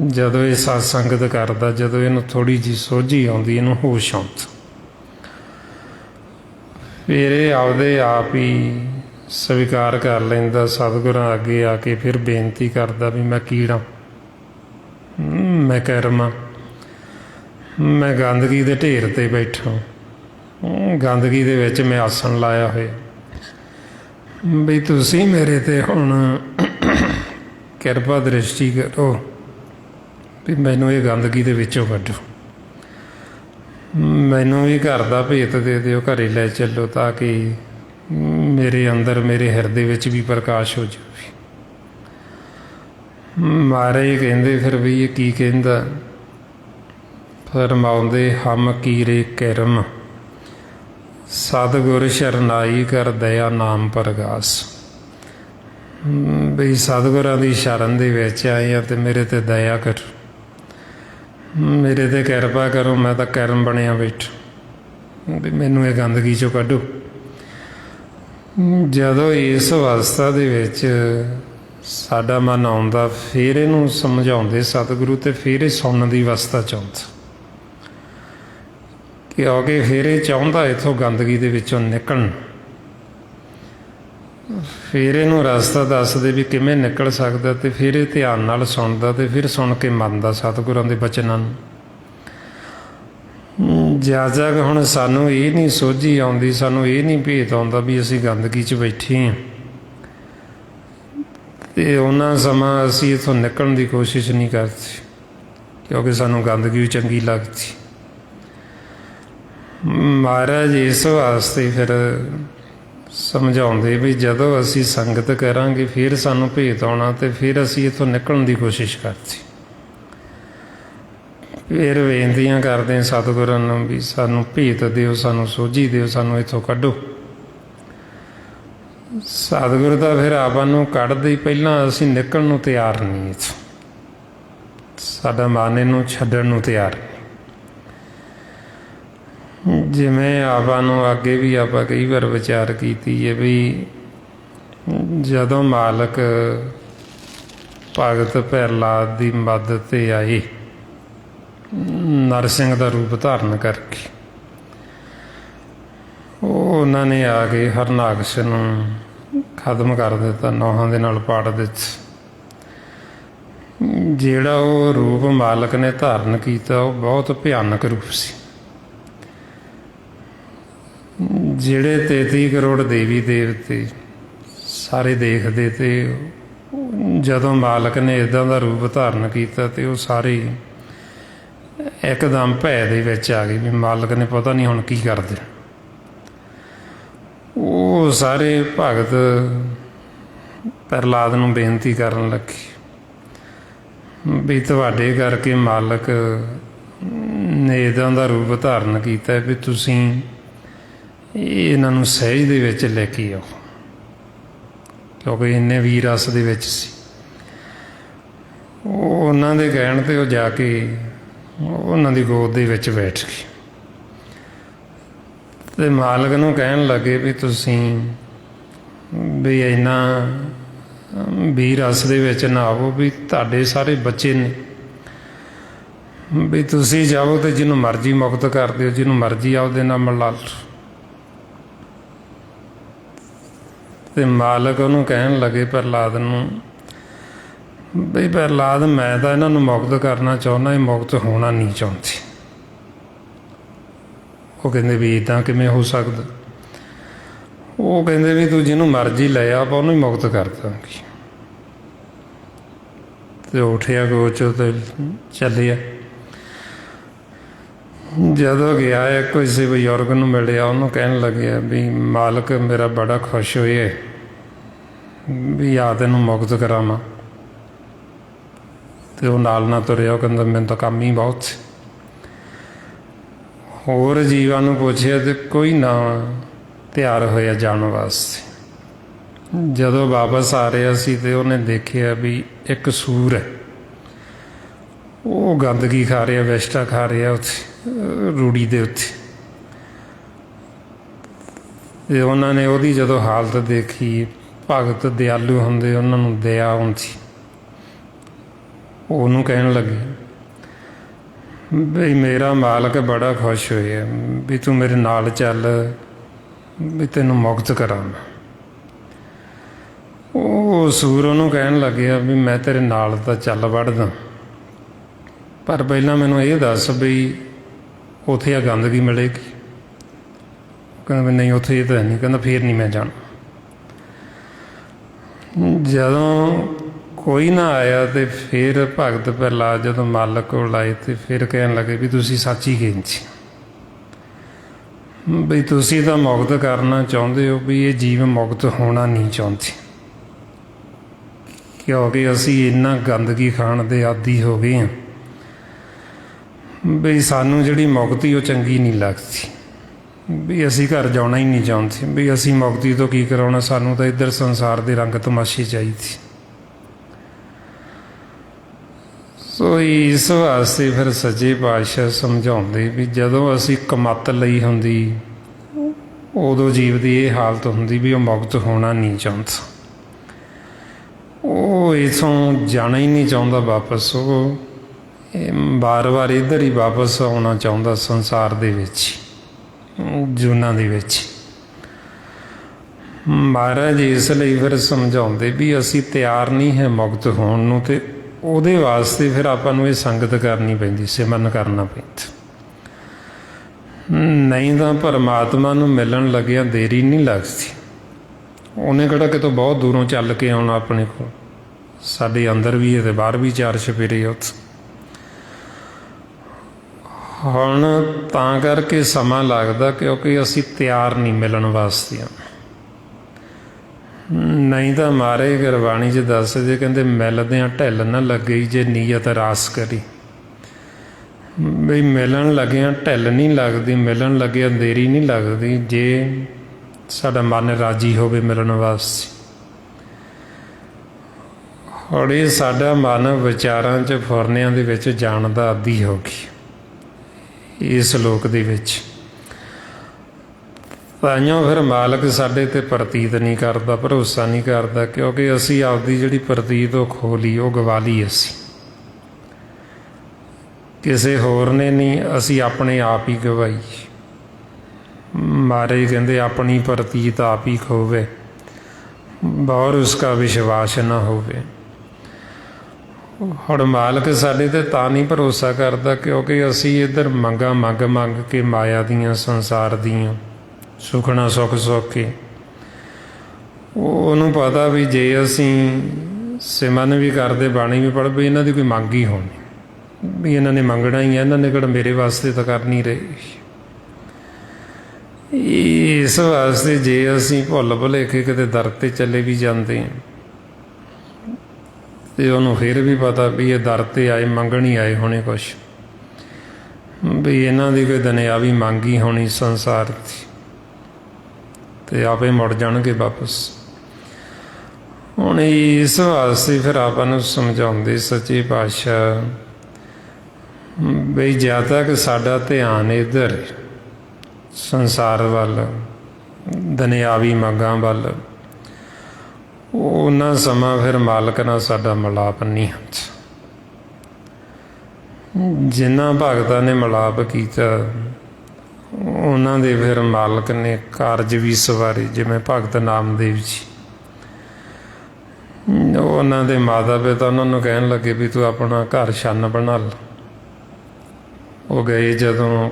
ਜਦੋਂ ਇਹ ਸਤ ਸੰਗਤ ਕਰਦਾ, ਜਦੋਂ ਇਹਨੂੰ ਥੋੜ੍ਹੀ ਜਿਹੀ ਸੋਝੀ ਆਉਂਦੀ, ਇਹਨੂੰ ਹੋਸ਼ ਆਉਂਦਾ, ਫਿਰ ਇਹ ਆਪਦੇ ਆਪ ਹੀ ਸਵੀਕਾਰ ਕਰ ਲੈਂਦਾ। ਸਤਿਗੁਰਾਂ ਅੱਗੇ ਆ ਕੇ ਫਿਰ ਬੇਨਤੀ ਕਰਦਾ ਵੀ ਮੈਂ ਕੀੜਾ, ਮੈਂ ਕਰਮ, ਮੈਂ ਗੰਦਗੀ ਦੇ ਢੇਰ 'ਤੇ ਬੈਠਾ, ਗੰਦਗੀ ਦੇ ਵਿੱਚ ਮੈਂ ਆਸਣ ਲਾਇਆ ਹੋਇਆ, ਵੀ ਤੁਸੀਂ ਮੇਰੇ 'ਤੇ ਹੁਣ ਕਿਰਪਾ ਦ੍ਰਿਸ਼ਟੀ ਕਰੋ ਵੀ ਮੈਨੂੰ ਇਹ ਗੰਦਗੀ ਦੇ ਵਿੱਚੋਂ ਕੱਢੋ, ਮੈਨੂੰ ਵੀ ਘਰ ਦਾ ਭੇਤ ਦੇ ਦਿਓ, ਘਰੇ ਲੈ ਚੱਲੋ, ਤਾਂ ਕਿ ਮੇਰੇ ਅੰਦਰ ਮੇਰੇ ਹਿਰਦੇ ਵਿੱਚ ਵੀ ਪ੍ਰਕਾਸ਼ ਹੋ ਜਾਵੇ। ਮਹਾਰਾਜ ਕਹਿੰਦੇ ਫਿਰ ਵੀ ਇਹ ਕੀ ਕਹਿੰਦਾ, ਫਰਮਾਉਂਦੇ ਹਮ ਕੀਰੇ ਕਿਰਮ ਸਤਿਗੁਰ ਸ਼ਰਨਾਈ ਕਰ ਦਇਆ ਨਾਮ ਪ੍ਰਗਾਸ। ਬਈ ਸਤਿਗੁਰਾਂ ਦੀ ਸ਼ਰਨ ਦੇ ਵਿੱਚ ਆਏ ਆ ਅਤੇ ਮੇਰੇ 'ਤੇ ਦਇਆ ਕਰੋ, ਮੇਰੇ 'ਤੇ ਕਿਰਪਾ ਕਰੋ, ਮੈਂ ਤਾਂ ਕਰਮ ਬਣਿਆ ਬੈਠਾ, ਵੀ ਮੈਨੂੰ ਇਹ ਗੰਦਗੀ 'ਚੋਂ ਕੱਢੋ। ਜਦੋਂ ਇਸ ਅਵਸਥਾ ਦੇ ਵਿੱਚ ਸਾਡਾ ਮਨ ਆਉਂਦਾ, ਫਿਰ ਇਹਨੂੰ ਸਮਝਾਉਂਦੇ ਸਤਿਗੁਰੂ, ਅਤੇ ਫਿਰ ਇਹ ਸੁਣਨ ਦੀ ਅਵਸਥਾ 'ਚ ਆਉਂਦਾ, ਕਿਉਂਕਿ ਫਿਰ ਇਹ ਚਾਹੁੰਦਾ ਇੱਥੋਂ ਗੰਦਗੀ ਦੇ ਵਿੱਚੋਂ ਨਿਕਲਣ। ਫਿਰ ਇਹਨੂੰ ਰਸਤਾ ਦੱਸਦੇ ਵੀ ਕਿਵੇਂ ਨਿਕਲ ਸਕਦਾ, ਅਤੇ ਫਿਰ ਇਹ ਧਿਆਨ ਨਾਲ ਸੁਣਦਾ, ਅਤੇ ਫਿਰ ਸੁਣ ਕੇ ਮੰਨਦਾ ਸਤਿਗੁਰਾਂ ਦੇ ਬਚਨਾਂ ਨੂੰ। ਜਦ ਤੱਕ ਹੁਣ ਸਾਨੂੰ ਇਹ ਨਹੀਂ ਸੋਝੀ ਆਉਂਦੀ, ਸਾਨੂੰ ਇਹ ਨਹੀਂ ਭੇਤ ਆਉਂਦਾ ਵੀ ਅਸੀਂ ਗੰਦਗੀ 'ਚ ਬੈਠੇ ਹਾਂ, ਅਤੇ ਉਹਨਾਂ ਸਮਾਂ ਅਸੀਂ ਇੱਥੋਂ ਨਿਕਲਣ ਦੀ ਕੋਸ਼ਿਸ਼ ਨਹੀਂ ਕਰਦੇ, ਕਿਉਂਕਿ ਸਾਨੂੰ ਗੰਦਗੀ ਵੀ ਚੰਗੀ ਲੱਗਦੀ। ਮਹਾਰਾਜ ਇਸ ਵਾਸਤੇ ਫਿਰ ਸਮਝਾਉਂਦੇ ਵੀ ਜਦੋਂ ਅਸੀਂ ਸੰਗਤ ਕਰਾਂਗੇ ਫਿਰ ਸਾਨੂੰ ਭੇਤ ਆਉਣਾ, ਅਤੇ ਫਿਰ ਅਸੀਂ ਇੱਥੋਂ ਨਿਕਲਣ ਦੀ ਕੋਸ਼ਿਸ਼ ਕਰਦੇ। ਫਿਰ ਬੇਨਤੀਆਂ ਕਰਦੇ ਸਤਿਗੁਰਾਂ ਨੂੰ ਵੀ ਸਾਨੂੰ ਭੇਤ ਦਿਓ, ਸਾਨੂੰ ਸੋਝੀ ਦਿਓ, ਸਾਨੂੰ ਇੱਥੋਂ ਕੱਢੋ। ਸਤਿਗੁਰ ਤਾਂ ਫਿਰ ਆਪਾਂ ਨੂੰ ਕੱਢਦੇ ਹੀ, ਪਹਿਲਾਂ ਅਸੀਂ ਨਿਕਲਣ ਨੂੰ ਤਿਆਰ ਨਹੀਂ ਇੱਥੋਂ, ਸਾਡਾ ਮਨ ਇਹਨੂੰ ਛੱਡਣ ਨੂੰ ਤਿਆਰ ਨਹੀਂ। ਜਿਵੇਂ ਆਪਾਂ ਨੂੰ ਅੱਗੇ ਵੀ ਆਪਾਂ ਕਈ ਵਾਰ ਵਿਚਾਰ ਕੀਤੀ ਹੈ ਵੀ ਜਦੋਂ ਮਾਲਕ ਭਗਤ ਪ੍ਰਹਿਲਾਦ ਦੀ ਮਦਦ 'ਤੇ ਆਏ ਨਰਸਿੰਘ ਦਾ ਰੂਪ ਧਾਰਨ ਕਰਕੇ, ਉਹਨਾਂ ਨੇ ਆ ਕੇ ਹਰਨਾਕਸ਼ ਨੂੰ ਖਤਮ ਕਰ ਦਿੱਤਾ, ਨੌਹਾਂ ਦੇ ਨਾਲ ਪਾੜ ਦਿੱਤਾ। ਜਿਹੜਾ ਉਹ ਰੂਪ ਮਾਲਕ ਨੇ ਧਾਰਨ ਕੀਤਾ ਉਹ ਬਹੁਤ ਭਿਆਨਕ ਰੂਪ ਸੀ। ਜਿਹੜੇ 33 ਕਰੋੜ ਦੇਵੀ ਦੇਵਤੇ ਸਾਰੇ ਦੇਖਦੇ, ਤੇ ਜਦੋਂ ਮਾਲਕ ਨੇ ਇੱਦਾਂ ਦਾ ਰੂਪ ਧਾਰਨ ਕੀਤਾ ਤੇ ਉਹ ਸਾਰੇ ਇੱਕਦਮ ਭੈ ਦੇ ਵਿੱਚ ਆ ਗਏ ਵੀ ਮਾਲਕ ਨੇ ਪਤਾ ਨਹੀਂ ਹੁਣ ਕੀ ਕਰਦੇ। ਉਹ ਸਾਰੇ ਭਗਤ ਪ੍ਰਹਿਲਾਦ ਨੂੰ ਬੇਨਤੀ ਕਰਨ ਲੱਗੇ ਵੀ ਤੁਹਾਡੇ ਕਰਕੇ ਮਾਲਕ ਨੇ ਇੱਦਾਂ ਦਾ ਰੂਪ ਧਾਰਨ ਕੀਤਾ ਵੀ ਤੁਸੀਂ ਇਹਨਾਂ ਨੂੰ ਸਹਿਜ ਦੇ ਵਿੱਚ ਲੈ ਕੇ ਆਓ, ਕਿਉਂਕਿ ਇੰਨੇ ਵੀਰ ਰਸ ਦੇ ਵਿੱਚ ਸੀ। ਉਹਨਾਂ ਦੇ ਕਹਿਣ 'ਤੇ ਉਹ ਜਾ ਕੇ ਉਹਨਾਂ ਦੀ ਗੋਦ ਦੇ ਵਿੱਚ ਬੈਠ ਗਏ ਅਤੇ ਮਾਲਕ ਨੂੰ ਕਹਿਣ ਲੱਗੇ ਵੀ ਤੁਸੀਂ ਵੀ ਇੰਨਾ ਵੀਰ ਰਸ ਦੇ ਵਿੱਚ ਨਾ ਆਵੋ, ਵੀ ਤੁਹਾਡੇ ਸਾਰੇ ਬੱਚੇ ਨੇ, ਵੀ ਤੁਸੀਂ ਜਾਓ ਅਤੇ ਜਿਹਨੂੰ ਮਰਜ਼ੀ ਮੁਕਤ ਕਰ ਦਿਓ, ਜਿਹਨੂੰ ਮਰਜ਼ੀ ਆਪਦੇ ਨਾਲ ਮਿਲਾ ਲਓ। ਅਤੇ ਮਾਲਕ ਉਹਨੂੰ ਕਹਿਣ ਲੱਗੇ ਪ੍ਰਹਿਲਾਦ ਨੂੰ ਬਈ ਪ੍ਰਹਿਲਾਦ, ਮੈਂ ਤਾਂ ਇਹਨਾਂ ਨੂੰ ਮੁਕਤ ਕਰਨਾ ਚਾਹੁੰਦਾ, ਇਹ ਮੁਕਤ ਹੋਣਾ ਨਹੀਂ ਚਾਹੁੰਦੇ। ਉਹ ਕਹਿੰਦੇ ਵੀ ਇੱਦਾਂ ਕਿਵੇਂ ਹੋ ਸਕਦਾ? ਉਹ ਕਹਿੰਦੇ ਵੀ ਤੂੰ ਜਿਹਨੂੰ ਮਰਜ਼ੀ ਲੈ ਆ, ਆਪਾਂ ਉਹਨੂੰ ਹੀ ਮੁਕਤ ਕਰ ਦਾਂਗੇ। ਅਤੇ ਉੱਠਿਆ ਗੋਚ ਅਤੇ ਚੱਲਿਆ। ਜਦੋਂ ਗਿਆ ਕਿਸੇ ਬਜ਼ੁਰਗ ਨੂੰ ਮਿਲਿਆ, ਉਹਨੂੰ ਕਹਿਣ ਲੱਗਿਆ ਵੀ ਮਾਲਕ ਮੇਰਾ ਬੜਾ ਖੁਸ਼ ਹੋਇਆ ਵੀ ਆ ਤੈਨੂੰ ਮੁਕਤ ਕਰਾਵਾਂ। ਅਤੇ ਉਹ ਨਾਲ ਨਾ ਤੁਰਿਆ, ਉਹ ਕਹਿੰਦਾ ਮੈਨੂੰ ਤਾਂ ਕੰਮ ਹੀ ਬਹੁਤ ਸੀ। ਹੋਰ ਜੀਵਾਂ ਨੂੰ ਪੁੱਛਿਆ ਅਤੇ ਕੋਈ ਨਾ ਤਿਆਰ ਹੋਇਆ ਜਾਣ ਵਾਸਤੇ। ਜਦੋਂ ਵਾਪਸ ਆ ਰਿਹਾ ਸੀ ਅਤੇ ਉਹਨੇ ਦੇਖਿਆ ਵੀ ਇੱਕ ਸੂਰ ਹੈ, ਉਹ ਗੰਦਗੀ ਖਾ ਰਿਹਾ, ਵੈਸਟਾ ਖਾ ਰਿਹਾ ਉੱਥੇ ਰੂੜੀ ਦੇ ਉੱਤੇ। ਅਤੇ ਉਹਨਾਂ ਨੇ ਉਹਦੀ ਜਦੋਂ ਹਾਲਤ ਦੇਖੀ, ਭਗਤ ਦਿਆਲੂ ਹੁੰਦੇ, ਉਹਨਾਂ ਨੂੰ ਦਇਆ ਆਉਂਦੀ। ਉਹਨੂੰ ਕਹਿਣ ਲੱਗੇ ਵੀ ਮੇਰਾ ਮਾਲਕ ਬੜਾ ਖੁਸ਼ ਹੋਇਆ ਵੀ ਤੂੰ ਮੇਰੇ ਨਾਲ ਚੱਲ, ਵੀ ਤੈਨੂੰ ਮੁਕਤ ਕਰਾਂ। ਉਹ ਸੂਰ ਉਹਨੂੰ ਕਹਿਣ ਲੱਗਿਆ ਵੀ ਮੈਂ ਤੇਰੇ ਨਾਲ ਤਾਂ ਚੱਲ ਵੜਦਾ, ਪਰ ਪਹਿਲਾਂ ਮੈਨੂੰ ਇਹ ਦੱਸ ਵੀ ਉੱਥੇ ਆ ਗੰਦਗੀ ਮਿਲੇਗੀ? ਕਹਿੰਦਾ ਵੀ ਨਹੀਂ, ਉੱਥੇ ਇਹ ਤਾਂ ਨਹੀਂ। ਕਹਿੰਦਾ ਫਿਰ ਨਹੀਂ ਮੈਂ ਜਾਣਾ। ਜਦੋਂ ਕੋਈ ਨਾ ਆਇਆ ਅਤੇ ਫਿਰ ਭਗਤ ਪ੍ਰਹਿਲਾਦ ਜਦੋਂ ਮਾਲਕ ਕੋਲ ਆਏ ਅਤੇ ਫਿਰ ਕਹਿਣ ਲੱਗੇ ਵੀ ਤੁਸੀਂ ਸੱਚ ਹੀ ਕਹਿੰਦੇ ਵੀ ਤੁਸੀਂ ਤਾਂ ਮੁਕਤ ਕਰਨਾ ਚਾਹੁੰਦੇ ਹੋ, ਵੀ ਇਹ ਜੀਵ ਮੁਕਤ ਹੋਣਾ ਨਹੀਂ ਚਾਹੁੰਦੇ, ਕਿਉਂਕਿ ਅਸੀਂ ਇੰਨਾ ਗੰਦਗੀ ਖਾਣ ਦੇ ਆਦੀ ਹੋ ਗਏ ਹਾਂ ਵੀ ਸਾਨੂੰ ਜਿਹੜੀ ਮੁਕਤੀ ਉਹ ਚੰਗੀ ਨਹੀਂ ਲੱਗਦੀ, ਵੀ ਅਸੀਂ ਘਰ ਜਾਣਾ ਹੀ ਨਹੀਂ ਚਾਹੁੰਦੇ, ਵੀ ਅਸੀਂ ਮੁਕਤੀ ਤੋਂ ਕੀ ਕਰਾਉਣਾ, ਸਾਨੂੰ ਤਾਂ ਇੱਧਰ ਸੰਸਾਰ ਦੇ ਰੰਗ ਤਮਾਸ਼ੇ ਚਾਹੀਦੇ। ਸੋ ਇਸ ਵਾਸਤੇ ਫਿਰ ਸੱਚੇ ਪਾਤਸ਼ਾਹ ਸਮਝਾਉਂਦੇ ਵੀ ਜਦੋਂ ਅਸੀਂ ਕਮੱਤ ਲਈ ਹੁੰਦੀ, ਉਦੋਂ ਜੀਵ ਦੀ ਇਹ ਹਾਲਤ ਹੁੰਦੀ ਵੀ ਉਹ ਮੁਕਤ ਹੋਣਾ ਨਹੀਂ ਚਾਹੁੰਦਾ, ਉਹ ਇੱਥੋਂ ਜਾਣਾ ਹੀ ਨਹੀਂ ਚਾਹੁੰਦਾ ਵਾਪਸ, ਉਹ ਵਾਰ-ਵਾਰ ਇੱਧਰ ਹੀ ਵਾਪਸ ਆਉਣਾ ਚਾਹੁੰਦਾ ਸੰਸਾਰ ਦੇ ਵਿੱਚ, ਜੂਨਾਂ ਦੇ ਵਿੱਚ। ਮਹਾਰਾਜ ਇਸ ਲਈ ਫਿਰ ਸਮਝਾਉਂਦੇ ਵੀ ਅਸੀਂ ਤਿਆਰ ਨਹੀਂ ਹੈ ਮੁਕਤ ਹੋਣ ਨੂੰ, ਅਤੇ ਉਹਦੇ ਵਾਸਤੇ ਫਿਰ ਆਪਾਂ ਨੂੰ ਇਹ ਸੰਗਤ ਕਰਨੀ ਪੈਂਦੀ, ਸਿਮਰਨ ਕਰਨਾ ਪੈਂਦਾ। ਨਹੀਂ ਤਾਂ ਪਰਮਾਤਮਾ ਨੂੰ ਮਿਲਣ ਲੱਗਿਆ ਦੇਰੀ ਨਹੀਂ ਲੱਗਦੀ। ਉਹਨੇ ਕਿਹੜਾ ਕਿਤੋਂ ਬਹੁਤ ਦੂਰੋਂ ਚੱਲ ਕੇ ਆਉਣਾ ਆਪਣੇ ਕੋਲ, ਸਾਡੇ ਅੰਦਰ ਵੀ ਹੈ ਅਤੇ ਬਾਹਰ ਵੀ ਚਾਰ ਚੁਫੇਰੇ ਉੱਥੇ। ਹੁਣ ਤਾਂ ਕਰਕੇ ਸਮਾਂ ਲੱਗਦਾ ਕਿਉਂਕਿ ਅਸੀਂ ਤਿਆਰ ਨਹੀਂ ਮਿਲਣ ਵਾਸਤੇ। नहीं तो मारे गुरबाणी च दसदे कहते मिलद्या ढिल न लगे जे नीयत रास करी। बई मिलन लग्या ढिल नहीं लगती, मिलन लग्या देरी नहीं लगती जे साडा मन राजी होवे मिलन वास्ते। और ये साडा मन विचारां च फुरनियां दे विच जाण दा आदी हो गई इस लोक दे विच। ताइयों फिर मालक साडे ते प्रतीत नहीं करता, भरोसा नहीं करता, क्योंकि असी आपदी जिहड़ी प्रतीत वो खो ली, वो गवा ली असी। किसी होर ने नहीं, असी अपने आप ही गवाई। मारे कहते अपनी प्रतीत आप ही खोवे और उसका विश्वास ना होवे। हुण मालक साडे ते तां नहीं भरोसा करता क्योंकि असी इधर मंगा मंग मंग के माया दियां संसार दियां सुखना सुख सुख के उन्होंने पता भी जे असी सिमरन भी करते बाणी भी पढ़ भी इन्हों की कोई मंग ही होनी, भी इन्होंने मंगना ही है, इन्होंने किहड़ा मेरे वास्ते तो कर नहीं रहे। इस वास्ते जे असी भुल भुलेखे किते दर ते चले भी जाते हैं तो उन्होंने फिर भी पता भी ये दर ते आए मंगण ही आए होने कुछ, भी इन्हों की कोई दुनियावी मंग ही होनी संसार की, तो आपे मुड़ जाणगे वापस। हुण इस वास्ते फिर आपां समझाउंदे सच्चे पातशाह बई जद तक साडा ध्यान इधर संसार वाल दुनियावी मंगां वाल, उन्ना समा फिर मालक नाल साडा मिलाप नहीं हुंदा। जिन्ना भगतां ने मिलाप कीता उन्होंने दे फिर मालक ने कारज भी सवारे। जिमें भगत नामदेव जी, उन्होंने माता पिता उन्होंने कहन लगे भी तू अपना घर छन्न बना ल। वो गए जदों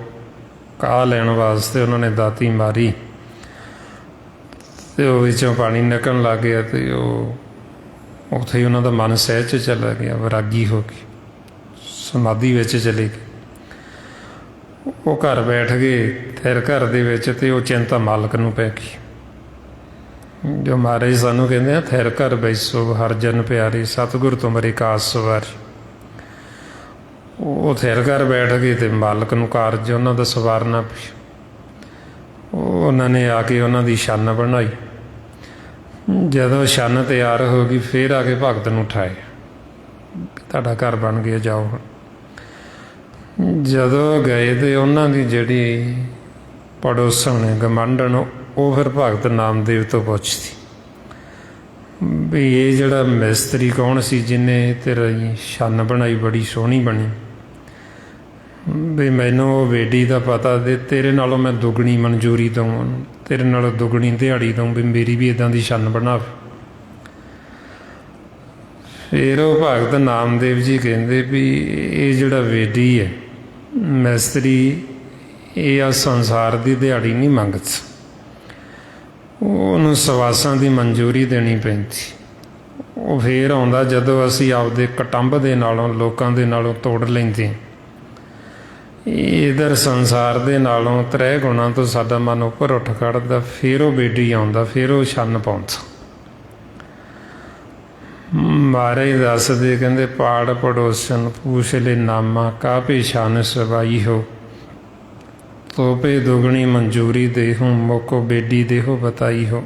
काह लैण वास्ते, उन्होंने दाती मारी तो विचों पानी निकलण लग गया, तो उत्थे उन्होंने मन सहज चला गया, वैरागी हो गई, समाधि विच चले गए। वो घर बैठ गए, फिर घर दे विच ते वो चिंता मालक नूं पै गई। जो महाराज सानूं कहंदे आ थिर घर बैसो हर जन प्यारे, सतगुर तुमरे कास सवारी। वो थिर घर बैठ गए तो मालक नूं कारज उन्हां दा सवारना पिया। उन्होंने आके उन्हां दी छन्न बनाई। जदों छन्न तैयार हो गई फिर आके भगत नूं उठाए, तुहाडा घर बन गया, जाओ। जदों गए तो उन्होंने जिहड़ी पड़ोसन गमंडन वो फिर भगत नामदेव तो पुछदी भी ये जिहड़ा मिस्त्री कौन सी जिन्हें तेरा छन्न बनाई बड़ी सोहनी बनी, भी मैनू वो बेडी का पता दे, तेरे नालों मैं दुगनी मंजूरी दूँ, तेरे नालों दुगनी दिहाड़ी दूँ भी मेरी भी इदां दी छन्न बना। फिर वो भगत नामदेव जी कहते भी ये जिहड़ा बेडी है मिस्त्री, ये आ संसार की दिहाड़ी नहीं मंगदा, उन्होंने सवासां की मंजूरी देनी पैंदी। वो फिर आउंदा जदों असी आपदे कटंब दे नालों लोकां दे नालों तोड़ लैंदे, इधर संसार दे नालों त्रै गुणां तो साडा मन उपर उठ खड़दा, फिर वो बेडी आउंदा, फिर वो छन्न पाउंदा। महाराज दसदे कहंदे पाड़ पड़ोसन पूछ ले नामा, का पेशान सवाई हो, तो पे दुगनी मंजूरी देहूँ, मोको बेडी देहो बताई हो।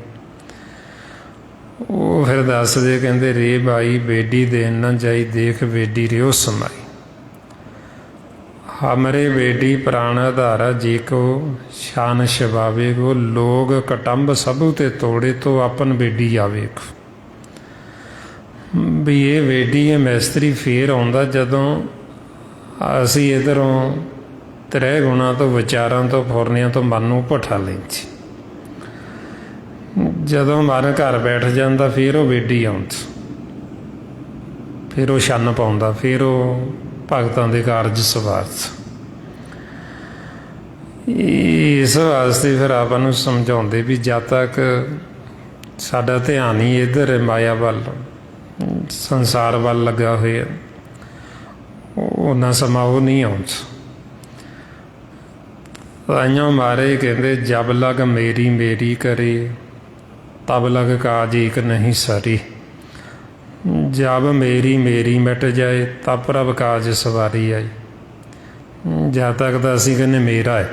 वो फिर दसदे कहंदे रे बाई बेडी देन न जाई, देख बेडी रिओ समाई। हमरे बेडी प्राण आधारा, जी को शान शबावे गो, लोग कटंब सबू ते तोड़े, तो अपन बेडी आवे को। भी ये बेडी है मिस्त्री फिर आउंदा जदों असी इधरों त्रै गुणां तो विचारां तो फुरनियां तो मन नूं भट्ठा लैंदी। जदों मन घर बैठ जाता फिर वो बेडी आउंदा, फिर वो छन्न पाउंदा, फिर वो भगतां दे कारज सवारदा। इस वास्ते फिर आपां नूं समझाउंदे भी जद तक साडा ध्यान ही इधर माया वल संसार वाल लगा होया, उन्ना समा वो नहीं आउंदा। ताइयों महाराज कहते जब लग मेरी मेरी करे, तब लग काज एक नहीं सरी। जब मेरी मेरी मिट जाए तब प्रभ काज सवारी आई। जद तक तो असीं कहने मेरा है,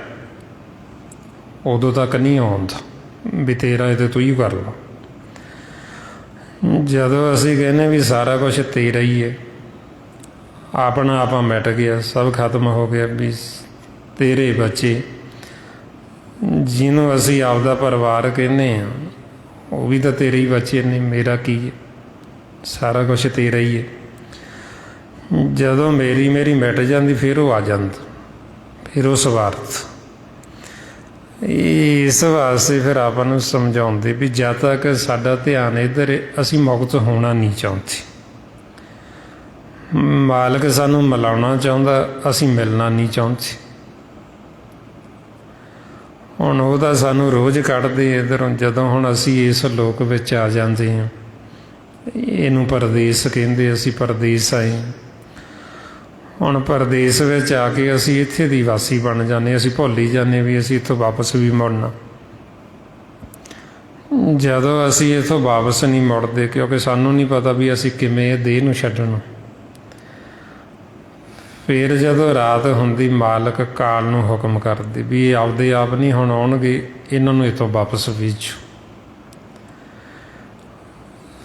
उदों तक नहीं आउंदा भी तेरा है तो तू ही कर लो। जदों असीं कहने भी सारा कुछ तेरा ही है, अपना आपा मिट गया, सब खत्म हो गया, भी तेरे बच्चे जिन्हों असीं आपदा परिवार कहने वो भी तो तेरे ही बच्चे ने, मेरा की है, सारा कुछ तेरा ही है। जदों मेरी मेरी मिट जाती फिर वो आ जाता, फिर वो स्वार्थ। इस वास्ते फिर आप समझाते भी जद तक साडा ध्यान इधर असीं मुक्त होना नहीं चाहते। मालक सानू मिलाना चाहता, असीं मिलना नहीं चाहते। हुण वो सानू रोज़ कढ़दे इधरों, जदों हुण असीं इस लोक विच आ जाते हैं, इनू परदेस कहते, असीं परदेस आए। हुण परदेस विच आके असीं इत्थे दी वासी बन जाने, असीं भुल ही जाने भी असीं इत्थों वापस भी मुड़ना। जदों असीं इत्थों वापस नहीं मुड़ते, क्योंकि सानू नहीं पता भी असीं किवें देह नूं छड्डना। फिर जदों रात हुंदी मालक काल नूं हुक्म करदे भी ये आपदे आप नहीं हुण आउणगे, इन्हां नूं इत्थों वापस भेजो।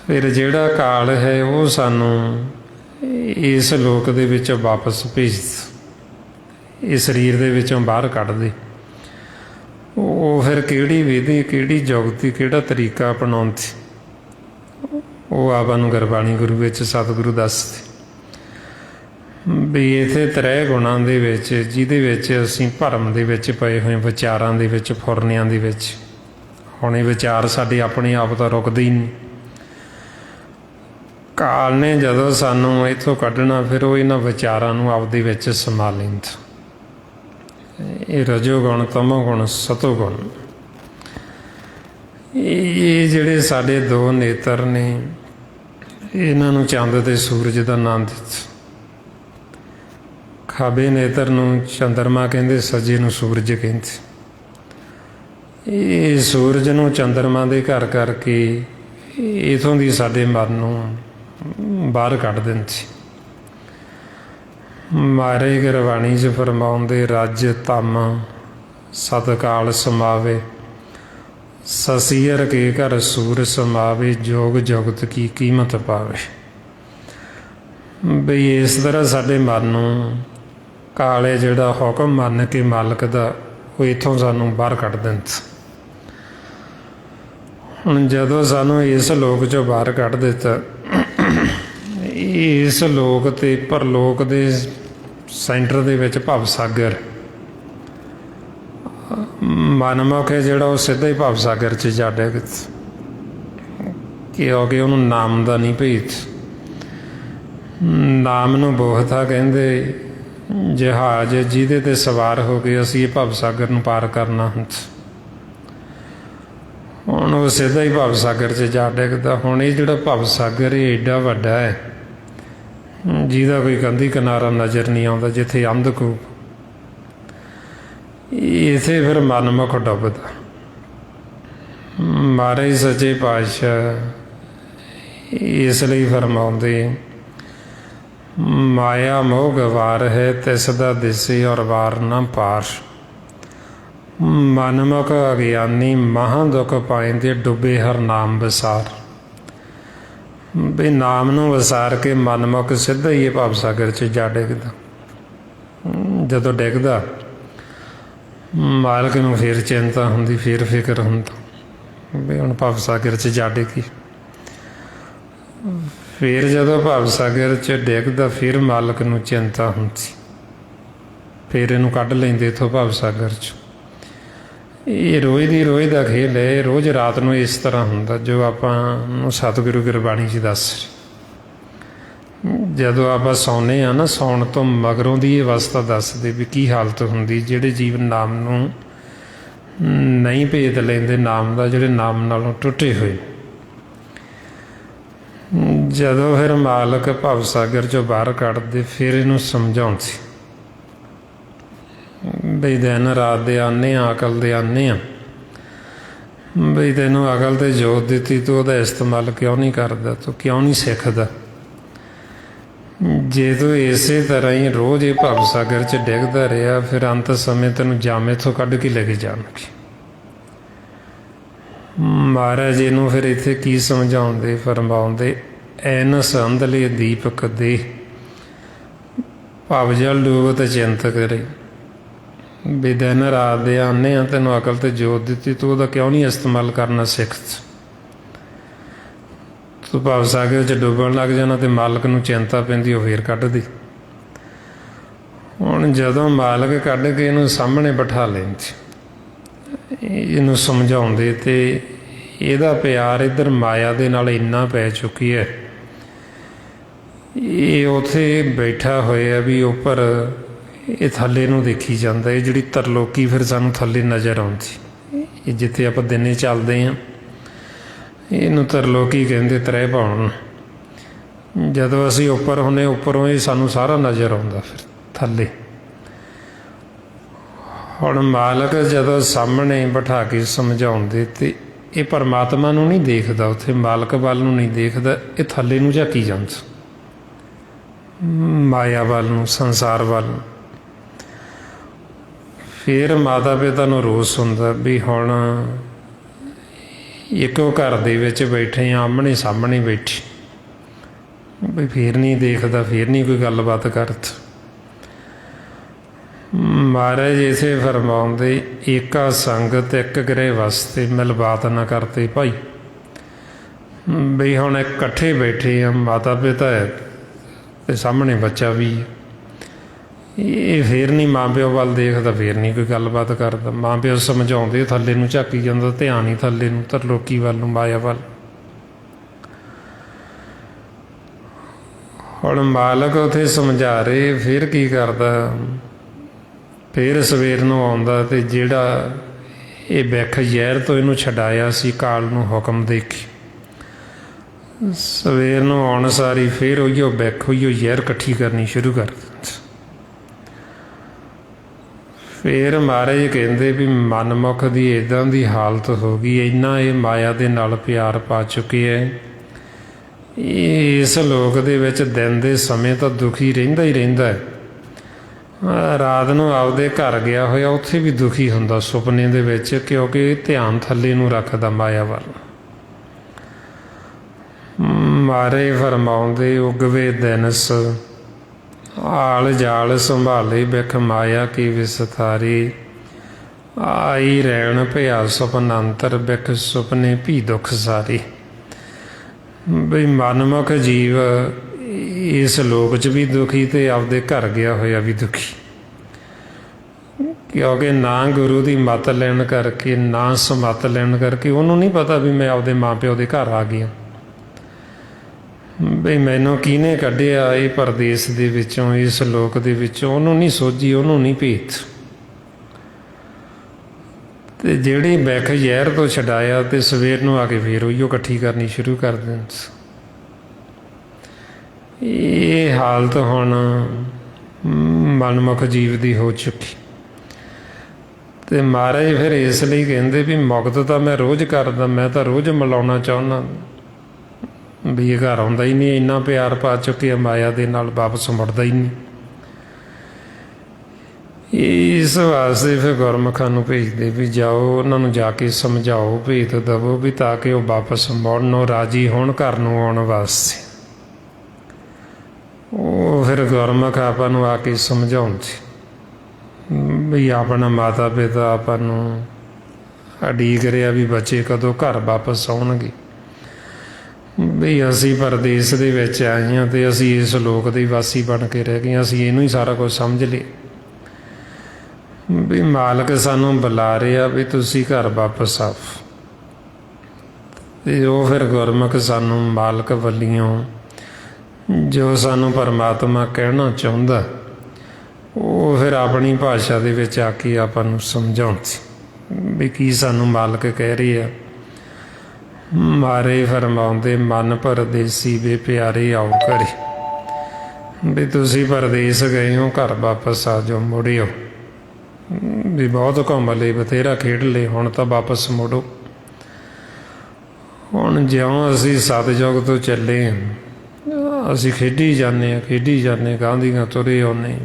फिर जिहड़ा काल है वो सानू इस लोक दे विच वापस भेज, इस शरीर दे विचों बाहर कढ दे। वो फिर किहड़ी विधि, किहड़ी जुगती, किहड़ा तरीका अपनाउंदी, वो आपां नूं गुरबाणी गुरू विच सतगुरु दसदे भी इत्थे त्रै गुणां दे विच, जिहदे विच असीं भरम दे विच पए होए, विचारां दे विच, फुरनिਆਂ दे विच। हुण ये विचार साडे अपने आप तो रुकदे ही नहीं। काल ने जदों सानू इत्थों कढना, फिर वो इन्हां विचारां नूं आपदे विच समा लैंदा। ये रजोगुण, तमोगुण, सतोगुण, ये जिहड़े साडे दो नेत्र ने, इन्हां नूं चंद ते सूरज दा नाम दित्ता। खब्बे नेत्र नूं चंद्रमा कहंदे, सज्जे नूं सूरज कहंदे। ये सूरज नूं चंद्रमा दे घर करके इथों दी साडे मन नूं बाहर कढ दिंदी। मारे गुरबाणी च फरमाउंदे, रज तम सतकाल समावे, ससीयर के घर सूर समावे, जोग जुगत की कीमत पावे। बई इस तरह साडे मन नूं काले जिहड़ा हुक्म मन के मालक दा, वो इत्थों सानू बाहर कढ दिंदा। हुण जदों सानू इस लोक चों बाहर कढ दिता, इस लोक ते परलोक दे सेंटर दे विच भवसागर, मनमुख है जिहड़ा वो सीधा ही भवसागर च जा डिगदा, क्योंकि उहनूं नाम दा नहीं भेत। नाम नूं बोहता कहंदे, जहाज जिहदे ते सवार हो के असीं भवसागर नूं पार करना हुंदा। हुण वो सीधा ही भवसागर च जा डिगदा। हुण ये जिहड़ा भवसागर है एडा वड्डा है, जिहदा कोई कंधी किनारा नज़र नहीं आउंदा, जिथे अंधकूप, इत्थे फिर मनमुख डुबदा। महाराज सच्चे पातशाह इसलिए फरमाउंदे, माया मोह गवार है तिसदा दिसे और वार न पार। मनमुख अज्ञानी महा दुख पाइंदे, डुबे हर नाम विसार। भी नाम नूं विसार के मनमुख सीधा ही भवसागर च जा डिगदा। जदों डिगदा मालक नूं फिर चिंता हुंदी, फिर फिक्र हुंदा भी हुण भवसागर च जा डिगी। फिर जदों भवसागर च डिगदा, फिर मालक नूं चिंता हुंदी, फिर इहनूं कढ लैंदे इत्थों भवसागर चों। ये रोज़ दी रोज़ दा खेल है। रोज़ रात नूं इस तरह हुंदा जो आपां सतगुरु गुरबाणी च दस। जदों आपां सौने आ ना, सौण तो मगरों दी अवस्था दसदे भी की हालत हुंदी जिहड़े जीव नाम नूं नहीं भेद लैंदे, नाम दा, जिहड़े नाम नालों टुटे होए। जदों फिर मालक भवसागर चों बाहर कढदे, फिर इहनूं समझाउंदे बई दिन रात दे आने आ, अकल दे आने आ, ਬਈ ਤੈਨੂੰ ਅਕਲ ਤੇ ਜੋਤ ਦਿੱਤੀ, ਤੂੰ ਉਹਦਾ ਇਸਤੇਮਾਲ ਕਿਉਂ ਨਹੀਂ ਕਰਦਾ, ਤੂੰ ਕਿਉਂ ਨਹੀਂ ਸਿੱਖਦਾ? ਜੇ ਤੂੰ ਇਸੇ ਤਰ੍ਹਾਂ ਹੀ ਰੋਜ਼ ਇਹ ਭਵ ਸਾਗਰ 'ਚ ਡਿੱਗਦਾ ਰਿਹਾ, ਫਿਰ ਅੰਤ ਸਮੇਂ ਤੈਨੂੰ ਜਾਮੇ ਤੋਂ ਕੱਢ ਕੇ ਲੈ ਕੇ ਜਾਣਗੇ। ਮਹਾਰਾਜ ਜੀ ਨੂੰ ਫਿਰ ਇੱਥੇ ਕੀ ਸਮਝਾਉਂਦੇ, ਫਰਮਾਉਂਦੇ, ਐਨਸ ਅੰਧਲੇ ਦੀਪਕ ਦੇ ਭਵ ਜਲ ਡੂਬਤ ਚਿੰਤ ਕਰੇ। ਵੀ ਦਿਨ ਰਾਤ ਦੇ ਆਨੇ ਆ, ਤੈਨੂੰ ਅਕਲ ਤੇ ਜੋਤ ਦਿੱਤੀ, ਤੂੰ ਉਹਦਾ ਕਿਉਂ ਨਹੀਂ ਇਸਤੇਮਾਲ ਕਰਨਾ ਸਿੱਖ? ਤੂੰ ਭਵ ਸਾਗਰ 'ਚ ਡੁੱਬਣ ਲੱਗ ਜਾਣਾ ਤੇ ਮਾਲਕ ਨੂੰ ਚਿੰਤਾ ਪੈਂਦੀ, ਉਹ ਫੇਰ ਕੱਢਦੀ। ਹੁਣ ਜਦੋਂ ਮਾਲਕ ਕੱਢ ਕੇ ਇਹਨੂੰ ਸਾਹਮਣੇ ਬਿਠਾ ਲੈਂਦੇ, ਇਹਨੂੰ ਸਮਝਾਉਂਦੇ, ਤੇ ਇਹਦਾ ਪਿਆਰ ਇੱਧਰ ਮਾਇਆ ਦੇ ਨਾਲ ਇੰਨਾ ਪੈ ਚੁੱਕੀ ਹੈ, ਇਹ ਉੱਥੇ ਬੈਠਾ ਹੋਇਆ ਵੀ ਉੱਪਰ ਇਹ ਥੱਲੇ ਨੂੰ ਦੇਖੀ ਜਾਂਦਾ। ਇਹ ਜਿਹੜੀ ਤਰਲੋਕੀ ਫਿਰ ਸਾਨੂੰ ਥੱਲੇ ਨਜ਼ਰ ਆਉਂਦੀ, ਇਹ ਜਿੱਥੇ ਆਪਾਂ ਦਿਨੇ ਚੱਲਦੇ ਹਾਂ ਇਹਨੂੰ ਤਰਲੋਕੀ ਕਹਿੰਦੇ, ਤ੍ਰੈ ਭਵਨ। ਜਦੋਂ ਅਸੀਂ ਉੱਪਰ ਹੁੰਦੇ, ਉੱਪਰੋਂ ਇਹ ਸਾਨੂੰ ਸਾਰਾ ਨਜ਼ਰ ਆਉਂਦਾ ਫਿਰ ਥੱਲੇ। ਹੁਣ ਮਾਲਕ ਜਦੋਂ ਸਾਹਮਣੇ ਬਿਠਾ ਕੇ ਸਮਝਾਉਂਦੇ, ਤੇ ਇਹ ਪਰਮਾਤਮਾ ਨੂੰ ਨਹੀਂ ਦੇਖਦਾ, ਉੱਥੇ ਮਾਲਕ ਵੱਲ ਨੂੰ ਨਹੀਂ ਦੇਖਦਾ, ਇਹ ਥੱਲੇ ਨੂੰ ਝਾਕੀ ਜਾਂਦਾ, ਮਾਇਆ ਵੱਲ ਨੂੰ, ਸੰਸਾਰ ਵੱਲ ਨੂੰ। ਫਿਰ ਮਾਤਾ ਪਿਤਾ ਨੂੰ ਰੋਸ ਹੁੰਦਾ ਵੀ ਹੁਣ ਇੱਕੋ ਘਰ ਦੇ ਵਿੱਚ ਬੈਠੇ ਆ, ਆਮਣੇ ਸਾਹਮਣੇ ਬੈਠੇ, ਵੀ ਫੇਰ ਨਹੀਂ ਦੇਖਦਾ, ਫੇਰ ਨਹੀਂ ਕੋਈ ਗੱਲਬਾਤ ਕਰਦਾ। ਮਹਾਰਾਜ ਇਸੇ ਫਰਮਾਉਂਦੇ, ਏਕਾ ਸੰਗਤ ਇੱਕ ਗ੍ਰਹਿ ਵਾਸਤੇ ਮਿਲ ਬਾਤ ਨਾ ਕਰਤੇ ਭਾਈ। ਬਈ ਹੁਣ ਇਕੱਠੇ ਬੈਠੇ ਆ, ਮਾਤਾ ਪਿਤਾ ਹੈ ਤੇ ਸਾਹਮਣੇ ਬੱਚਾ ਵੀ ਹੈ, ਇਹ ਫੇਰ ਨਹੀਂ ਮਾਂ ਪਿਓ ਵੱਲ ਦੇਖਦਾ, ਫੇਰ ਨਹੀਂ ਕੋਈ ਗੱਲਬਾਤ ਕਰਦਾ। ਮਾਂ ਪਿਓ ਸਮਝਾਉਂਦੇ, ਥੱਲੇ ਨੂੰ ਝਾਕੀ ਜਾਂਦਾ, ਧਿਆਨ ਹੀ ਥੱਲੇ ਨੂੰ, ਤਰਲੋਕੀ ਵੱਲ ਨੂੰ, ਮਾਇਆ ਵੱਲ। ਹੁਣ ਮਾਲਕ ਉੱਥੇ ਸਮਝਾ ਰਹੇ, ਫਿਰ ਕੀ ਕਰਦਾ, ਫਿਰ ਸਵੇਰ ਨੂੰ ਆਉਂਦਾ, ਤੇ ਜਿਹੜਾ ਇਹ ਬਿੱਖ ਜ਼ਹਿਰ ਤੋਂ ਇਹਨੂੰ ਛਡਾਇਆ ਸੀ, ਕਾਲ ਨੂੰ ਹੁਕਮ ਦੇ ਕੇ, ਸਵੇਰ ਨੂੰ ਆਉਣ ਸਾਰੀ ਫਿਰ ਉਹੀਓ ਬਿੱਖ, ਉਹੀਓ ਜ਼ਹਿਰ ਇਕੱਠੀ ਕਰਨੀ ਸ਼ੁਰੂ ਕਰ ਦਿੰਦਾ। ਫਿਰ ਮਹਾਰਾਜ ਕਹਿੰਦੇ ਵੀ ਮਨਮੁਖ ਦੀ ਇੱਦਾਂ ਦੀ ਹਾਲਤ ਹੋ ਗਈ, ਇੰਨਾ ਇਹ ਮਾਇਆ ਦੇ ਨਾਲ ਪਿਆਰ ਪਾ ਚੁੱਕੇ ਹੈ, ਇਹ ਇਸ ਲੋਕ ਦੇ ਵਿੱਚ ਦਿਨ ਦੇ ਸਮੇਂ ਤਾਂ ਦੁਖੀ ਰਹਿੰਦਾ ਹੀ ਰਹਿੰਦਾ ਹੈ, ਰਾਤ ਨੂੰ ਆਪਦੇ ਘਰ ਗਿਆ ਹੋਇਆ ਉੱਥੇ ਵੀ ਦੁਖੀ ਹੁੰਦਾ ਸੁਪਨੇ ਦੇ ਵਿੱਚ, ਕਿਉਂਕਿ ਧਿਆਨ ਥੱਲੇ ਨੂੰ ਰੱਖਦਾ ਮਾਇਆ ਵੱਲ। ਮਾਰੇ ਫਰਮਾਉਂਦੇ, ਉਗਵੇ ਦਿਨਸ ਆਲ ਜਾਲ ਸੰਭਾਲੇ, ਬਿਖ ਮਾਇਆ ਕੀ ਵਿਸਥਾਰੀ, ਆਈ ਰਹਿਣ ਭਿਆ ਸੁਪਨ ਅੰਤਰ, ਬਿਖ ਸੁਪਨੇ ਭੀ ਦੁੱਖ ਸਾਰੇ। ਬਈ ਮਨਮੁਖ ਜੀਵ ਇਸ ਲੋਕ 'ਚ ਵੀ ਦੁਖੀ, ਤੇ ਆਪਦੇ ਘਰ ਗਿਆ ਹੋਇਆ ਵੀ ਦੁਖੀ, ਕਿਉਂਕਿ ਨਾ ਗੁਰੂ ਦੀ ਮੱਤ ਲੈਣ ਕਰਕੇ, ਨਾ ਸਮੱਤ ਲੈਣ ਕਰਕੇ ਉਹਨੂੰ ਨਹੀਂ ਪਤਾ ਵੀ ਮੈਂ ਆਪਦੇ ਮਾਂ ਪਿਓ ਦੇ ਘਰ ਆ ਗਿਆ, ਬਈ ਮੈਨੂੰ ਕਿਹਨੇ ਕੱਢਿਆ ਇਹ ਪਰਦੇਸ ਦੇ ਵਿੱਚੋਂ, ਇਸ ਲੋਕ ਦੇ ਵਿੱਚੋਂ, ਉਹਨੂੰ ਨਹੀਂ ਸੋਝੀ, ਉਹਨੂੰ ਨਹੀਂ ਭੇਤ। ਤੇ ਜਿਹੜੀ ਬਿੱਖ ਜ਼ਹਿਰ ਤੋਂ ਛਡਾਇਆ, ਤੇ ਸਵੇਰ ਨੂੰ ਆ ਕੇ ਫੇਰ ਉਹੀਓ ਇਕੱਠੀ ਕਰਨੀ ਸ਼ੁਰੂ ਕਰ ਦਿੰਦੇ। ਇਹ ਹਾਲਤ ਹੁਣ ਮਨਮੁਖ ਜੀਵ ਦੀ ਹੋ ਚੁੱਕੀ। ਤੇ ਮਹਾਰਾਜ ਫਿਰ ਇਸ ਲਈ ਕਹਿੰਦੇ ਵੀ ਮੁਕਤ ਤਾਂ ਮੈਂ ਰੋਜ਼ ਕਰਦਾ, ਮੈਂ ਤਾਂ ਰੋਜ਼ ਮਿਲਾਉਣਾ ਚਾਹੁੰਦਾ, ਵੀ ਇਹ ਘਰ ਆਉਂਦਾ ਹੀ ਨਹੀਂ, ਇੰਨਾ ਪਿਆਰ ਪਾ ਚੁੱਕਿਆ ਮਾਇਆ ਦੇ ਨਾਲ, ਵਾਪਸ ਮੁੜਦਾ ਹੀ ਨਹੀਂ। ਇਸ ਵਾਸਤੇ ਫਿਰ ਗੁਰਮੁਖਾਂ ਨੂੰ ਭੇਜਦੇ ਵੀ ਜਾਓ, ਉਹਨਾਂ ਨੂੰ ਜਾ ਕੇ ਸਮਝਾਓ, ਭੇਤ ਦੇਵੋ, ਵੀ ਤਾਂ ਕਿ ਉਹ ਵਾਪਸ ਮੁੜਨੋਂ ਰਾਜੀ ਹੋਣ ਘਰ ਨੂੰ ਆਉਣ ਵਾਸਤੇ। ਉਹ ਫਿਰ ਗੁਰਮੁਖ ਆਪਾਂ ਨੂੰ ਆ ਕੇ ਸਮਝਾਉਂਦੇ ਵੀ ਆਪਣਾ ਮਾਤਾ ਪਿਤਾ ਆਪਾਂ ਨੂੰ ਉਡੀਕ ਰਿਹਾ ਵੀ ਬੱਚੇ ਕਦੋਂ ਘਰ ਵਾਪਸ ਆਉਣਗੇ, ਵੀ ਅਸੀਂ ਪਰਦੇਸ ਦੇ ਵਿੱਚ ਆਏ ਹਾਂ, ਤੇ ਅਸੀਂ ਇਸ ਲੋਕ ਦੇ ਵਾਸੀ ਬਣ ਕੇ ਰਹਿ ਗਏ, ਅਸੀਂ ਇਹਨੂੰ ਹੀ ਸਾਰਾ ਕੁਝ ਸਮਝ ਲਿਆ, ਵੀ ਮਾਲਕ ਸਾਨੂੰ ਬੁਲਾ ਰਿਹਾ ਵੀ ਤੁਸੀਂ ਘਰ ਵਾਪਸ ਆਓ। ਤੇ ਉਹ ਫਿਰ ਗੁਰਮੁਖ ਸਾਨੂੰ ਮਾਲਕ ਵੱਲੋਂ ਜੋ ਸਾਨੂੰ ਪਰਮਾਤਮਾ ਕਹਿਣਾ ਚਾਹੁੰਦਾ, ਉਹ ਫਿਰ ਆਪਣੀ ਭਾਸ਼ਾ ਦੇ ਵਿੱਚ ਆ ਕੇ ਆਪਾਂ ਨੂੰ ਸਮਝਾਉਂਦੇ ਵੀ ਕੀ ਸਾਨੂੰ ਮਾਲਕ ਕਹਿ ਰਹੇ ਆ। ਮਾਰੇ ਫਰਮਾਉਂਦੇ, ਮਨ ਪਰਦੇਸੀ ਵੇ ਪਿਆਰੇ ਆਓ ਘਰੇ, ਵੀ ਤੁਸੀਂ ਪਰਦੇਸ ਗਏ ਹੋ, ਘਰ ਵਾਪਸ ਆ ਜਾਓ, ਮੁੜਿਓ, ਵੀ ਬਹੁਤ ਘੁੰਮ ਲਏ, ਬਥੇਰਾ ਖੇਡ ਲਏ, ਹੁਣ ਤਾਂ ਵਾਪਸ ਮੁੜੋ। ਹੁਣ ਜਿਉਂ ਅਸੀਂ ਸਤਿਯੁਗ ਤੋਂ ਚੱਲੇ ਅਸੀਂ ਖੇਡੀ ਜਾਂਦੇ ਗਾਂ ਦੀਆਂ ਤੁਰੇ ਆਉਂਦੇ।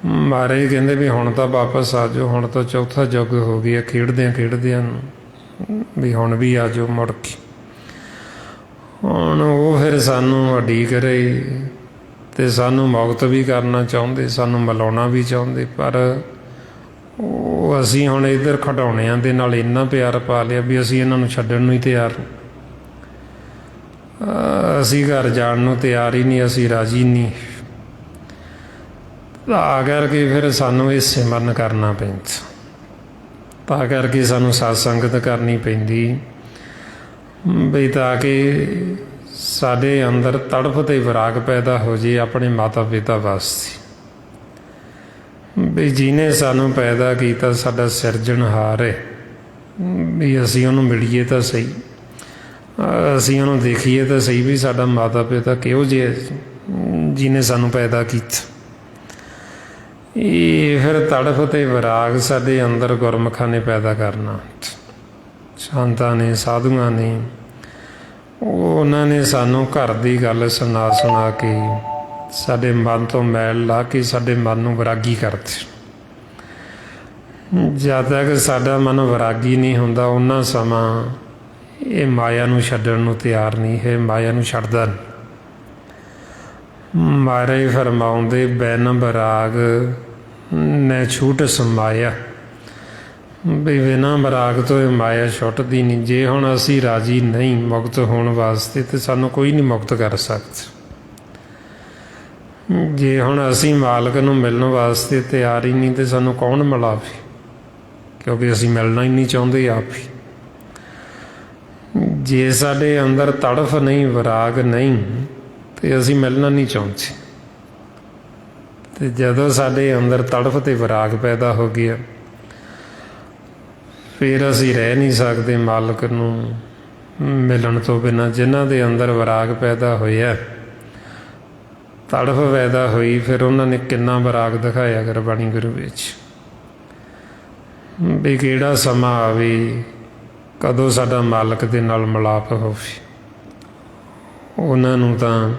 ਮਹਾਰਾਜ ਕਹਿੰਦੇ ਵੀ ਹੁਣ ਤਾਂ ਵਾਪਸ ਆ ਜਾਓ, ਹੁਣ ਤਾਂ ਚੌਥਾ ਯੁੱਗ ਹੋ ਗਿਆ ਖੇਡਦਿਆਂ ਨੂੰ, ਵੀ ਹੁਣ ਵੀ ਆ ਜਾਓ ਮੁੜ ਕੇ। ਹੁਣ ਉਹ ਫਿਰ ਸਾਨੂੰ ਉਡੀਕ ਰਹੇ ਅਤੇ ਸਾਨੂੰ ਮੁਕਤ ਵੀ ਕਰਨਾ ਚਾਹੁੰਦੇ, ਸਾਨੂੰ ਮਿਲਾਉਣਾ ਵੀ ਚਾਹੁੰਦੇ, ਪਰ ਉਹ ਅਸੀਂ ਹੁਣ ਇੱਧਰ ਖਿਡੌਣਿਆਂ ਦੇ ਨਾਲ ਇੰਨਾ ਪਿਆਰ ਪਾ ਲਿਆ ਵੀ ਅਸੀਂ ਇਹਨਾਂ ਨੂੰ ਛੱਡਣ ਨੂੰ ਹੀ ਤਿਆਰ। ਅਸੀਂ ਘਰ ਜਾਣ ਨੂੰ ਤਿਆਰ ਹੀ ਨਹੀਂ, ਅਸੀਂ ਰਾਜੀ ਨਹੀਂ। ਤਾਂ ਕਰਕੇ ਫਿਰ ਸਾਨੂੰ ਇਹ ਸਿਮਰਨ ਕਰਨਾ ਪੈਂਦਾ, ਤਾਂ ਕਰਕੇ ਸਾਨੂੰ ਸਤ ਸੰਗਤ ਕਰਨੀ ਪੈਂਦੀ ਬਈ, ਤਾਂ ਕਿ ਸਾਡੇ ਅੰਦਰ ਤੜਫ ਅਤੇ ਵਿਰਾਗ ਪੈਦਾ ਹੋ ਜੇ ਆਪਣੇ ਮਾਤਾ ਪਿਤਾ ਵਾਸਤੇ, ਵੀ ਜਿਹਨੇ ਸਾਨੂੰ ਪੈਦਾ ਕੀਤਾ ਸਾਡਾ ਸਿਰਜਣਹਾਰ ਹੈ, ਵੀ ਅਸੀਂ ਉਹਨੂੰ ਮਿਲੀਏ ਤਾਂ ਸਹੀ, ਅਸੀਂ ਉਹਨੂੰ ਦੇਖੀਏ ਤਾਂ ਸਹੀ ਵੀ ਸਾਡਾ ਮਾਤਾ ਪਿਤਾ ਕਿਹੋ ਜਿਹਾ ਜਿਹਨੇ ਸਾਨੂੰ ਪੈਦਾ ਕੀਤਾ। ਇਹ ਫਿਰ ਤੜਫ ਅਤੇ ਵਿਰਾਗ ਸਾਡੇ ਅੰਦਰ ਗੁਰਮੁਖਾਂ ਨੇ ਪੈਦਾ ਕਰਨਾ, ਸੰਤਾਂ ਨੇ, ਸਾਧੂਆਂ ਨੇ, ਉਹਨਾਂ ਨੇ ਸਾਨੂੰ ਘਰ ਦੀ ਗੱਲ ਸੁਣਾ ਕੇ ਸਾਡੇ ਮਨ ਤੋਂ ਮੈਲ ਲਾ ਕੇ ਸਾਡੇ ਮਨ ਨੂੰ ਵਿਰਾਗੀ ਕਰਦੇ। ਜਦ ਤੱਕ ਸਾਡਾ ਮਨ ਵਿਰਾਗੀ ਨਹੀਂ ਹੁੰਦਾ ਉਹਨਾਂ ਸਮਾਂ ਇਹ ਮਾਇਆ ਨੂੰ ਛੱਡਣ ਨੂੰ ਤਿਆਰ ਨਹੀਂ ਹੈ, ਮਾਇਆ ਨੂੰ ਛੱਡਦਾ ਨਹੀਂ। ਮਹਾਰਾਜ ਫਰਮਾਉਂਦੇ ਬੈਨ ਵਿਰਾਗ ਨੇ ਛੂਟ ਸਮਾਇਆ, ਵੀ ਬਿਨਾਂ ਵਿਰਾਗ ਤੋਂ ਇਹ ਮਾਇਆ ਛੁੱਟਦੀ ਨਹੀਂ। ਜੇ ਹੁਣ ਅਸੀਂ ਰਾਜੀ ਨਹੀਂ ਮੁਕਤ ਹੋਣ ਵਾਸਤੇ ਤਾਂ ਸਾਨੂੰ ਕੋਈ ਨਹੀਂ ਮੁਕਤ ਕਰ ਸਕਦਾ। ਜੇ ਹੁਣ ਅਸੀਂ ਮਾਲਕ ਨੂੰ ਮਿਲਣ ਵਾਸਤੇ ਤਿਆਰ ਹੀ ਨਹੀਂ ਤਾਂ ਸਾਨੂੰ ਕੌਣ ਮਿਲਾਵੇ, ਕਿਉਂਕਿ ਅਸੀਂ ਮਿਲਣਾ ਹੀ ਨਹੀਂ ਚਾਹੁੰਦੇ ਆਪ ਹੀ। ਜੇ ਸਾਡੇ ਅੰਦਰ ਤੜਫ ਨਹੀਂ, ਵਿਰਾਗ ਨਹੀਂ, ਤੇ ਅਸੀਂ ਮਿਲਣਾ ਨਹੀਂ ਚਾਹੁੰਦੇ। ਅਤੇ ਜਦੋਂ ਸਾਡੇ ਅੰਦਰ ਤੜਫ ਅਤੇ ਵਿਰਾਗ ਪੈਦਾ ਹੋ ਗਿਆ ਫਿਰ ਅਸੀਂ ਰਹਿ ਨਹੀਂ ਸਕਦੇ ਮਾਲਕ ਨੂੰ ਮਿਲਣ ਤੋਂ ਬਿਨਾਂ। ਜਿਨ੍ਹਾਂ ਦੇ ਅੰਦਰ ਵਿਰਾਗ ਪੈਦਾ ਹੋਇਆ, ਤੜਫ ਪੈਦਾ ਹੋਈ, ਫਿਰ ਉਹਨਾਂ ਨੇ ਕਿੰਨਾ ਵਿਰਾਗ ਦਿਖਾਇਆ ਗੁਰਬਾਣੀ ਗੁਰੂ ਵਿੱਚ, ਵੀ ਕਿਹੜਾ ਸਮਾਂ ਆਵੇ ਕਦੋਂ ਸਾਡਾ ਮਾਲਕ ਦੇ ਨਾਲ ਮਿਲਾਪ ਹੋਵੇ। ਉਹਨਾਂ ਨੂੰ ਤਾਂ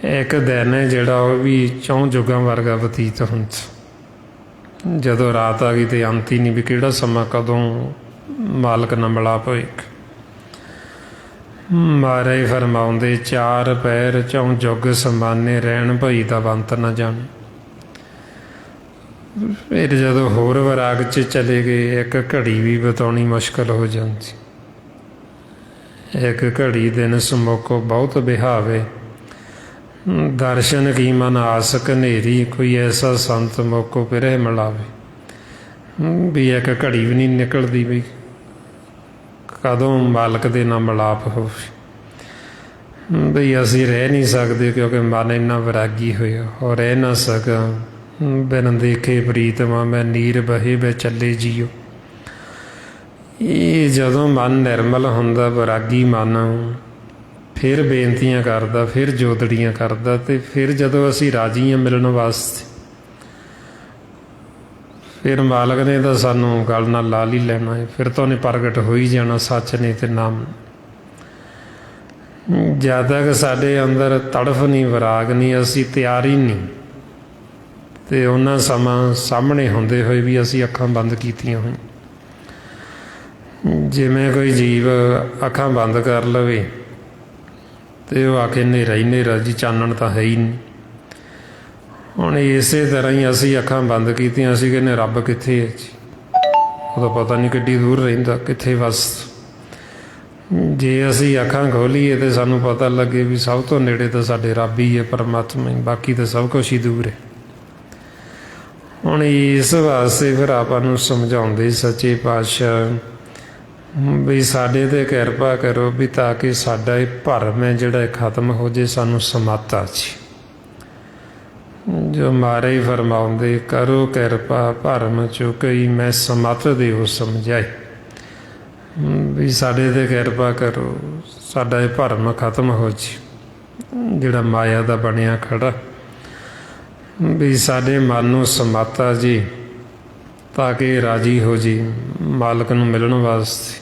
ਇੱਕ ਦਿਨ ਹੈ ਜਿਹੜਾ ਉਹ ਵੀ 4 ਯੁੱਗਾਂ ਵਰਗਾ ਬਤੀਤ ਹੁੰਦਾ। ਜਦੋਂ ਰਾਤ ਆ ਗਈ ਤਾਂ ਅੰਤ ਹੀ ਨਹੀਂ ਵੀ ਕਿਹੜਾ ਸਮਾਂ ਕਦੋਂ ਮਾਲਕ ਨਾਲ ਮਿਲਾਪ ਹੋਏਗਾ। ਮਹਾਰਾਜ ਫਰਮਾਉਂਦੇ 4 ਪਹਿਰ 4 ਯੁੱਗ ਸਮਾਨੇ ਰਹਿਣ ਭਈ ਦਾ ਬੰਤ ਨਾ ਜਾਣੇ। ਫਿਰ ਜਦੋਂ ਹੋਰ ਵਿਰਾਗ 'ਚ ਚਲੇ ਗਏ ਇੱਕ ਘੜੀ ਵੀ ਬਿਤਾਉਣੀ ਮੁਸ਼ਕਿਲ ਹੋ ਜਾਂਦੀ। ਇੱਕ ਘੜੀ ਦਿਨ ਸਮੁਖੋ ਬਹੁਤ ਬਿਹਾਵੇ, ਦਰਸ਼ਨ ਕੀ ਮਨ ਆਸਕ ਹਨੇਰੀ, ਕੋਈ ਐਸਾ ਸੰਤ ਮੌਕੋ ਫਿਰੇ ਮਿਲਾਵੇ। ਵੀ ਇੱਕ ਘੜੀ ਵੀ ਨਹੀਂ ਨਿਕਲਦੀ ਵੀ ਕਦੋਂ ਮਾਲਕ ਦੇ ਨਾਲ ਮਿਲਾਪ ਹੋਵੇ। ਬਈ ਅਸੀਂ ਰਹਿ ਨਹੀਂ ਸਕਦੇ ਕਿਉਂਕਿ ਮਨ ਇੰਨਾ ਵਿਰਾਗੀ ਹੋਇਆ। ਹੋ ਰਹਿ ਨਾ ਸਕਾਂ ਬਿਨ ਦੇਖੇ ਪ੍ਰੀਤਮਾ, ਮੈਂ ਨੀਰ ਬਹੇ ਬੈ ਚੱਲੇ ਜੀਓ। ਇਹ ਜਦੋਂ ਮਨ ਨਿਰਮਲ ਹੁੰਦਾ, ਵਿਰਾਗੀ ਮਨ, ਫਿਰ ਬੇਨਤੀਆਂ ਕਰਦਾ, ਫਿਰ ਜੋਦੜੀਆਂ ਕਰਦਾ, ਅਤੇ ਫਿਰ ਜਦੋਂ ਅਸੀਂ ਰਾਜੀ ਹਾਂ ਮਿਲਣ ਵਾਸਤੇ, ਫਿਰ ਮਾਲਕ ਨੇ ਤਾਂ ਸਾਨੂੰ ਗਲ ਨਾਲ ਲਾ ਹੀ ਲੈਣਾ ਹੈ। ਫਿਰ ਤਾਂ ਉਹਨੇ ਪ੍ਰਗਟ ਹੋ ਹੀ ਜਾਣਾ ਸੱਚ ਨੇ ਅਤੇ ਨਾਮ। ਜਦ ਤੱਕ ਸਾਡੇ ਅੰਦਰ ਤੜਫ ਨਹੀਂ, ਵਿਰਾਗ ਨਹੀਂ, ਅਸੀਂ ਤਿਆਰ ਹੀ ਨਹੀਂ, ਅਤੇ ਉਹਨਾਂ ਸਮਾਂ ਸਾਹਮਣੇ ਹੁੰਦੇ ਹੋਏ ਵੀ ਅਸੀਂ ਅੱਖਾਂ ਬੰਦ ਕੀਤੀਆਂ ਹੋਈਆਂ। ਜਿਵੇਂ ਕੋਈ ਜੀਵ ਅੱਖਾਂ ਬੰਦ ਕਰ ਲਵੇ ਅਤੇ ਉਹ ਆ ਕੇ ਹਨੇਰਾ ਹੀ ਹਨੇਰਾ ਜੀ, ਚਾਨਣ ਤਾਂ ਹੈ ਹੀ ਨਹੀਂ। ਹੁਣ ਇਸੇ ਤਰ੍ਹਾਂ ਹੀ ਅਸੀਂ ਅੱਖਾਂ ਬੰਦ ਕੀਤੀਆਂ, ਅਸੀਂ ਕਹਿੰਦੇ ਰੱਬ ਕਿੱਥੇ ਹੈ ਜੀ, ਉਹਦਾ ਪਤਾ ਨਹੀਂ ਕਿੱਡੀ ਦੂਰ ਰਹਿੰਦਾ, ਕਿੱਥੇ ਵਸ। ਜੇ ਅਸੀਂ ਅੱਖਾਂ ਖੋਲ੍ਹੀਏ ਅਤੇ ਸਾਨੂੰ ਪਤਾ ਲੱਗੇ ਵੀ ਸਭ ਤੋਂ ਨੇੜੇ ਤਾਂ ਸਾਡੇ ਰੱਬ ਹੀ ਹੈ, ਪਰਮਾਤਮਾ ਹੀ, ਬਾਕੀ ਤਾਂ ਸਭ ਕੁਛ ਹੀ ਦੂਰ ਹੈ। ਹੁਣ ਇਸ ਵਾਸਤੇ ਫਿਰ ਆਪਾਂ ਨੂੰ ਸਮਝਾਉਂਦੇ ਸੱਚੇ ਪਾਤਸ਼ਾਹ ਵੀ ਸਾਡੇ 'ਤੇ ਕਿਰਪਾ ਕਰੋ ਵੀ ਤਾਂ ਕਿ ਸਾਡਾ ਇਹ ਭਰਮ ਹੈ ਜਿਹੜਾ ਖਤਮ ਹੋ ਜੇ, ਸਾਨੂੰ ਸਮੱਤ ਆ ਜੀ। ਜੋ ਮਹਾਰਾਜ ਫਰਮਾਉਂਦੇ ਕਰੋ ਕਿਰਪਾ ਭਰਮ ਚੁਕਈ, ਮੈਂ ਸਮੱਤ ਦਿਓ ਸਮਝਾਈ। ਵੀ ਸਾਡੇ 'ਤੇ ਕਿਰਪਾ ਕਰੋ, ਸਾਡਾ ਇਹ ਭਰਮ ਖਤਮ ਹੋ ਜੀ ਜਿਹੜਾ ਮਾਇਆ ਦਾ ਬਣਿਆ ਖੜਾ। ਵੀ ਸਾਡੇ ਮਨ ਨੂੰ ਸਮੱਤ ਆ ਜੀ ਤਾਂ ਕਿ ਰਾਜੀ ਹੋ ਜੀ ਮਾਲਕ ਨੂੰ ਮਿਲਣ ਵਾਸਤੇ,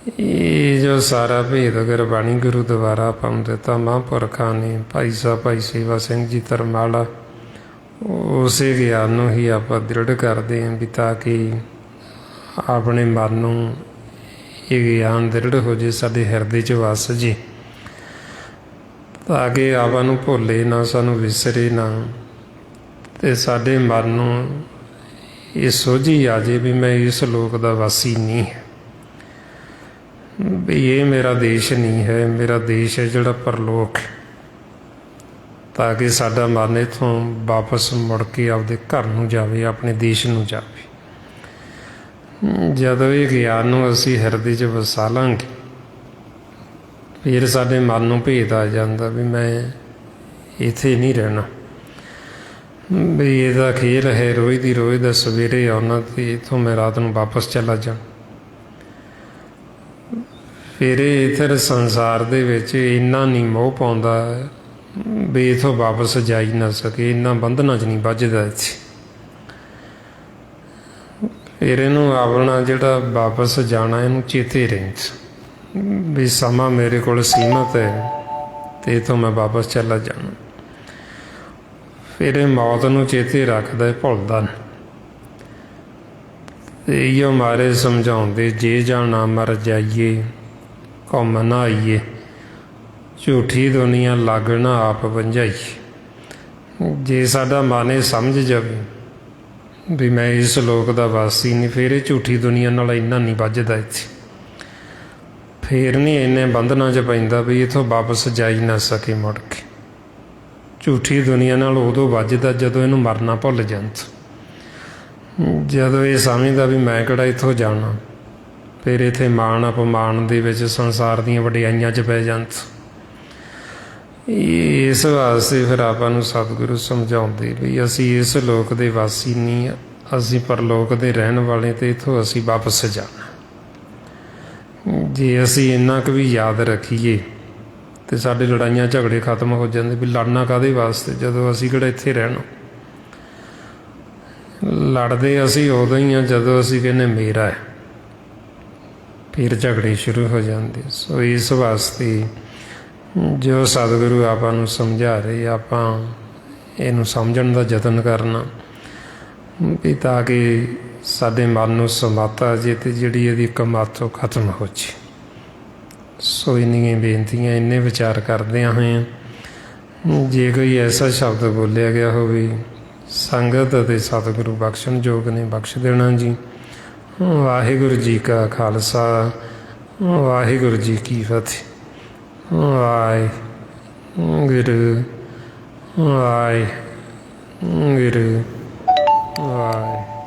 ਇਹ ਜੋ ਸਾਰਾ ਭੇਦ ਗੁਰਬਾਣੀ ਗੁਰੂ ਦੁਆਰਾ ਆਪਾਂ ਨੂੰ ਦਿੱਤਾ ਮਹਾਂਪੁਰਖਾਂ ਨੇ, ਭਾਈ ਸਾਹਿਬ ਭਾਈ ਸੇਵਾ ਸਿੰਘ ਜੀ ਧਰਮਾਲਾ, ਉਸੇ ਗਿਆਨ ਨੂੰ ਹੀ ਆਪਾਂ ਦ੍ਰਿੜ ਕਰਦੇ ਹਾਂ ਵੀ ਤਾਂ ਕਿ ਆਪਣੇ ਮਨ ਨੂੰ ਇਹ ਗਿਆਨ ਦ੍ਰਿੜ ਹੋ ਜੇ, ਸਾਡੇ ਹਿਰਦੇ 'ਚ ਵਸ ਜੇ, ਤਾਂ ਕਿ ਆਪਾਂ ਨੂੰ ਭੁੱਲੇ ਨਾ, ਸਾਨੂੰ ਵਿਸਰੇ ਨਾ, ਅਤੇ ਸਾਡੇ ਮਨ ਨੂੰ ਇਹ ਸੋਝੀ ਆ ਜੇ ਵੀ ਮੈਂ ਇਸ ਲੋਕ ਦਾ ਵਾਸੀ ਨਹੀਂ ਹੈ, ਵੀ ਇਹ ਮੇਰਾ ਦੇਸ਼ ਨਹੀਂ ਹੈ, ਮੇਰਾ ਦੇਸ਼ ਹੈ ਜਿਹੜਾ ਪਰਲੋਕ ਹੈ, ਤਾਂ ਕਿ ਸਾਡਾ ਮਨ ਇੱਥੋਂ ਵਾਪਸ ਮੁੜ ਕੇ ਆਪਦੇ ਘਰ ਨੂੰ ਜਾਵੇ, ਆਪਣੇ ਦੇਸ਼ ਨੂੰ ਜਾਵੇ। ਜਦੋਂ ਇਹ ਗਿਆਨ ਨੂੰ ਅਸੀਂ ਹਿਰਦੇ 'ਚ ਵਸਾ ਲਾਂਗੇ, ਫਿਰ ਸਾਡੇ ਮਨ ਨੂੰ ਭੇਦ ਆ ਜਾਂਦਾ ਵੀ ਮੈਂ ਇੱਥੇ ਨਹੀਂ ਰਹਿਣਾ, ਵੀ ਇਹਦਾ ਖੇਲ ਹੈ ਰੋਜ਼ ਦੀ ਰੋਜ਼ ਦਾ, ਸਵੇਰੇ ਆਉਣਾ ਅਤੇ ਇੱਥੋਂ ਮੈਂ ਰਾਤ ਨੂੰ ਵਾਪਸ ਚਲਾ ਜਾ। ਫਿਰ ਇਹ ਇੱਥੇ ਸੰਸਾਰ ਦੇ ਵਿੱਚ ਇੰਨਾ ਨਹੀਂ ਮੋਹ ਪਾਉਂਦਾ ਵੀ ਇੱਥੋਂ ਵਾਪਸ ਜਾ ਹੀ ਨਾ ਸਕੇ, ਇੰਨਾ ਬੰਧਨਾਂ 'ਚ ਨਹੀਂ ਵੱਝਦਾ ਇੱਥੇ। ਫਿਰ ਇਹਨੂੰ ਆਪਣਾ ਜਿਹੜਾ ਵਾਪਸ ਜਾਣਾ ਇਹਨੂੰ ਚੇਤੇ ਰਹਿੰਦਾ ਵੀ ਸਮਾਂ ਮੇਰੇ ਕੋਲ ਸੀਮਤ ਹੈ ਅਤੇ ਇੱਥੋਂ ਮੈਂ ਵਾਪਸ ਚਲਾ ਜਾਣਾ। ਫਿਰ ਇਹ ਮੌਤ ਨੂੰ ਚੇਤੇ ਰੱਖਦਾ, ਭੁੱਲਦਾ ਨਹੀਂ। ਅਤੇ ਇਹੋ ਮਾਰੇ ਸਮਝਾਉਂਦੇ, ਜੇ ਜਾਣਾ ਮਰ ਜਾਈਏ ਘੁੰਮ ਨਾ ਆਈਏ, ਝੂਠੀ ਦੁਨੀਆ ਲਾਗਣਾ ਆਪ ਵੰਝਾਈਏ। ਜੇ ਸਾਡਾ ਮਨ ਇਹ ਸਮਝ ਜਾਵੇ ਵੀ ਮੈਂ ਇਸ ਲੋਕ ਦਾ ਵਾਸੀ ਨਹੀਂ, ਫਿਰ ਇਹ ਝੂਠੀ ਦੁਨੀਆ ਨਾਲ ਇੰਨਾ ਨਹੀਂ ਵੱਝਦਾ ਇੱਥੇ, ਫਿਰ ਨਹੀਂ ਇੰਨੇ ਬੰਧਨਾਂ 'ਚ ਪੈਂਦਾ ਵੀ ਇੱਥੋਂ ਵਾਪਸ ਜਾ ਹੀ ਨਾ ਸਕੇ ਮੁੜ ਕੇ। ਝੂਠੀ ਦੁਨੀਆ ਨਾਲ ਉਦੋਂ ਵੱਜਦਾ ਜਦੋਂ ਇਹਨੂੰ ਮਰਨਾ ਭੁੱਲ ਜਾਂਦਾ, ਜਦੋਂ ਇਹ ਸਮਝਦਾ ਵੀ ਮੈਂ ਕਿਹੜਾ ਇੱਥੋਂ ਜਾਣਾ, ਫਿਰ ਇੱਥੇ ਮਾਣ ਅਪਮਾਨ ਦੇ ਵਿੱਚ ਸੰਸਾਰ ਦੀਆਂ ਵਡਿਆਈਆਂ 'ਚ ਪੈ ਜਾਂਦਾ। ਇਸ ਵਾਸਤੇ ਫਿਰ ਆਪਾਂ ਨੂੰ ਸਤਿਗੁਰੂ ਸਮਝਾਉਂਦੇ ਵੀ ਅਸੀਂ ਇਸ ਲੋਕ ਦੇ ਵਾਸੀ ਨਹੀਂ, ਅਸੀਂ ਪਰਲੋਕ ਦੇ ਰਹਿਣ ਵਾਲੇ, ਅਤੇ ਇੱਥੋਂ ਅਸੀਂ ਵਾਪਸ ਜਾਣਾ। ਜੇ ਅਸੀਂ ਇੰਨਾ ਕੁ ਵੀ ਯਾਦ ਰੱਖੀਏ ਅਤੇ ਸਾਡੇ ਲੜਾਈਆਂ ਝਗੜੇ ਖਤਮ ਹੋ ਜਾਂਦੇ, ਵੀ ਲੜਨਾ ਕਾਹਦੇ ਵਾਸਤੇ ਜਦੋਂ ਅਸੀਂ ਕਿਹੜਾ ਇੱਥੇ ਰਹਿਣਾ। ਲੜਦੇ ਅਸੀਂ ਉਦੋਂ ਹੀ ਹਾਂ ਜਦੋਂ ਅਸੀਂ ਕਹਿੰਦੇ ਮੇਰਾ ਹੈ, ਫਿਰ ਝਗੜੇ ਸ਼ੁਰੂ ਹੋ ਜਾਂਦੇ। ਸੋ ਇਸ ਵਾਸਤੇ ਜੋ ਸਤਿਗੁਰੂ ਆਪਾਂ ਨੂੰ ਸਮਝਾ ਰਹੇ, ਆਪਾਂ ਇਹਨੂੰ ਸਮਝਣ ਦਾ ਯਤਨ ਕਰਨਾ ਵੀ ਤਾਂ ਕਿ ਸਾਡੇ ਮਨ ਨੂੰ ਸਮੱਤ ਆ ਜੇ ਅਤੇ ਜਿਹੜੀ ਇਹਦੀ ਕਮਾਥੋਂ ਖਤਮ ਹੋ ਜੇ। ਸੋ ਇੰਨੀਆਂ ਬੇਨਤੀਆਂ, ਇੰਨੇ ਵਿਚਾਰ ਕਰਦਿਆਂ ਹੋਏ, ਜੇ ਕੋਈ ਐਸਾ ਸ਼ਬਦ ਬੋਲਿਆ ਗਿਆ ਹੋਵੇ ਸੰਗਤ ਅਤੇ ਸਤਿਗੁਰੂ ਬਖਸ਼ਣ ਯੋਗ ਨੇ, ਬਖਸ਼ ਦੇਣਾ ਜੀ। ਵਾਹਿਗੁਰੂ ਜੀ ਕਾ ਖਾਲਸਾ, ਵਾਹਿਗੁਰੂ ਜੀ ਕੀ ਫਤਿਹ। ਵਾਹਿਗੁਰੂ ਵਾਹਿਗੁਰੂ ਵਾਹਿਗੁਰੂ।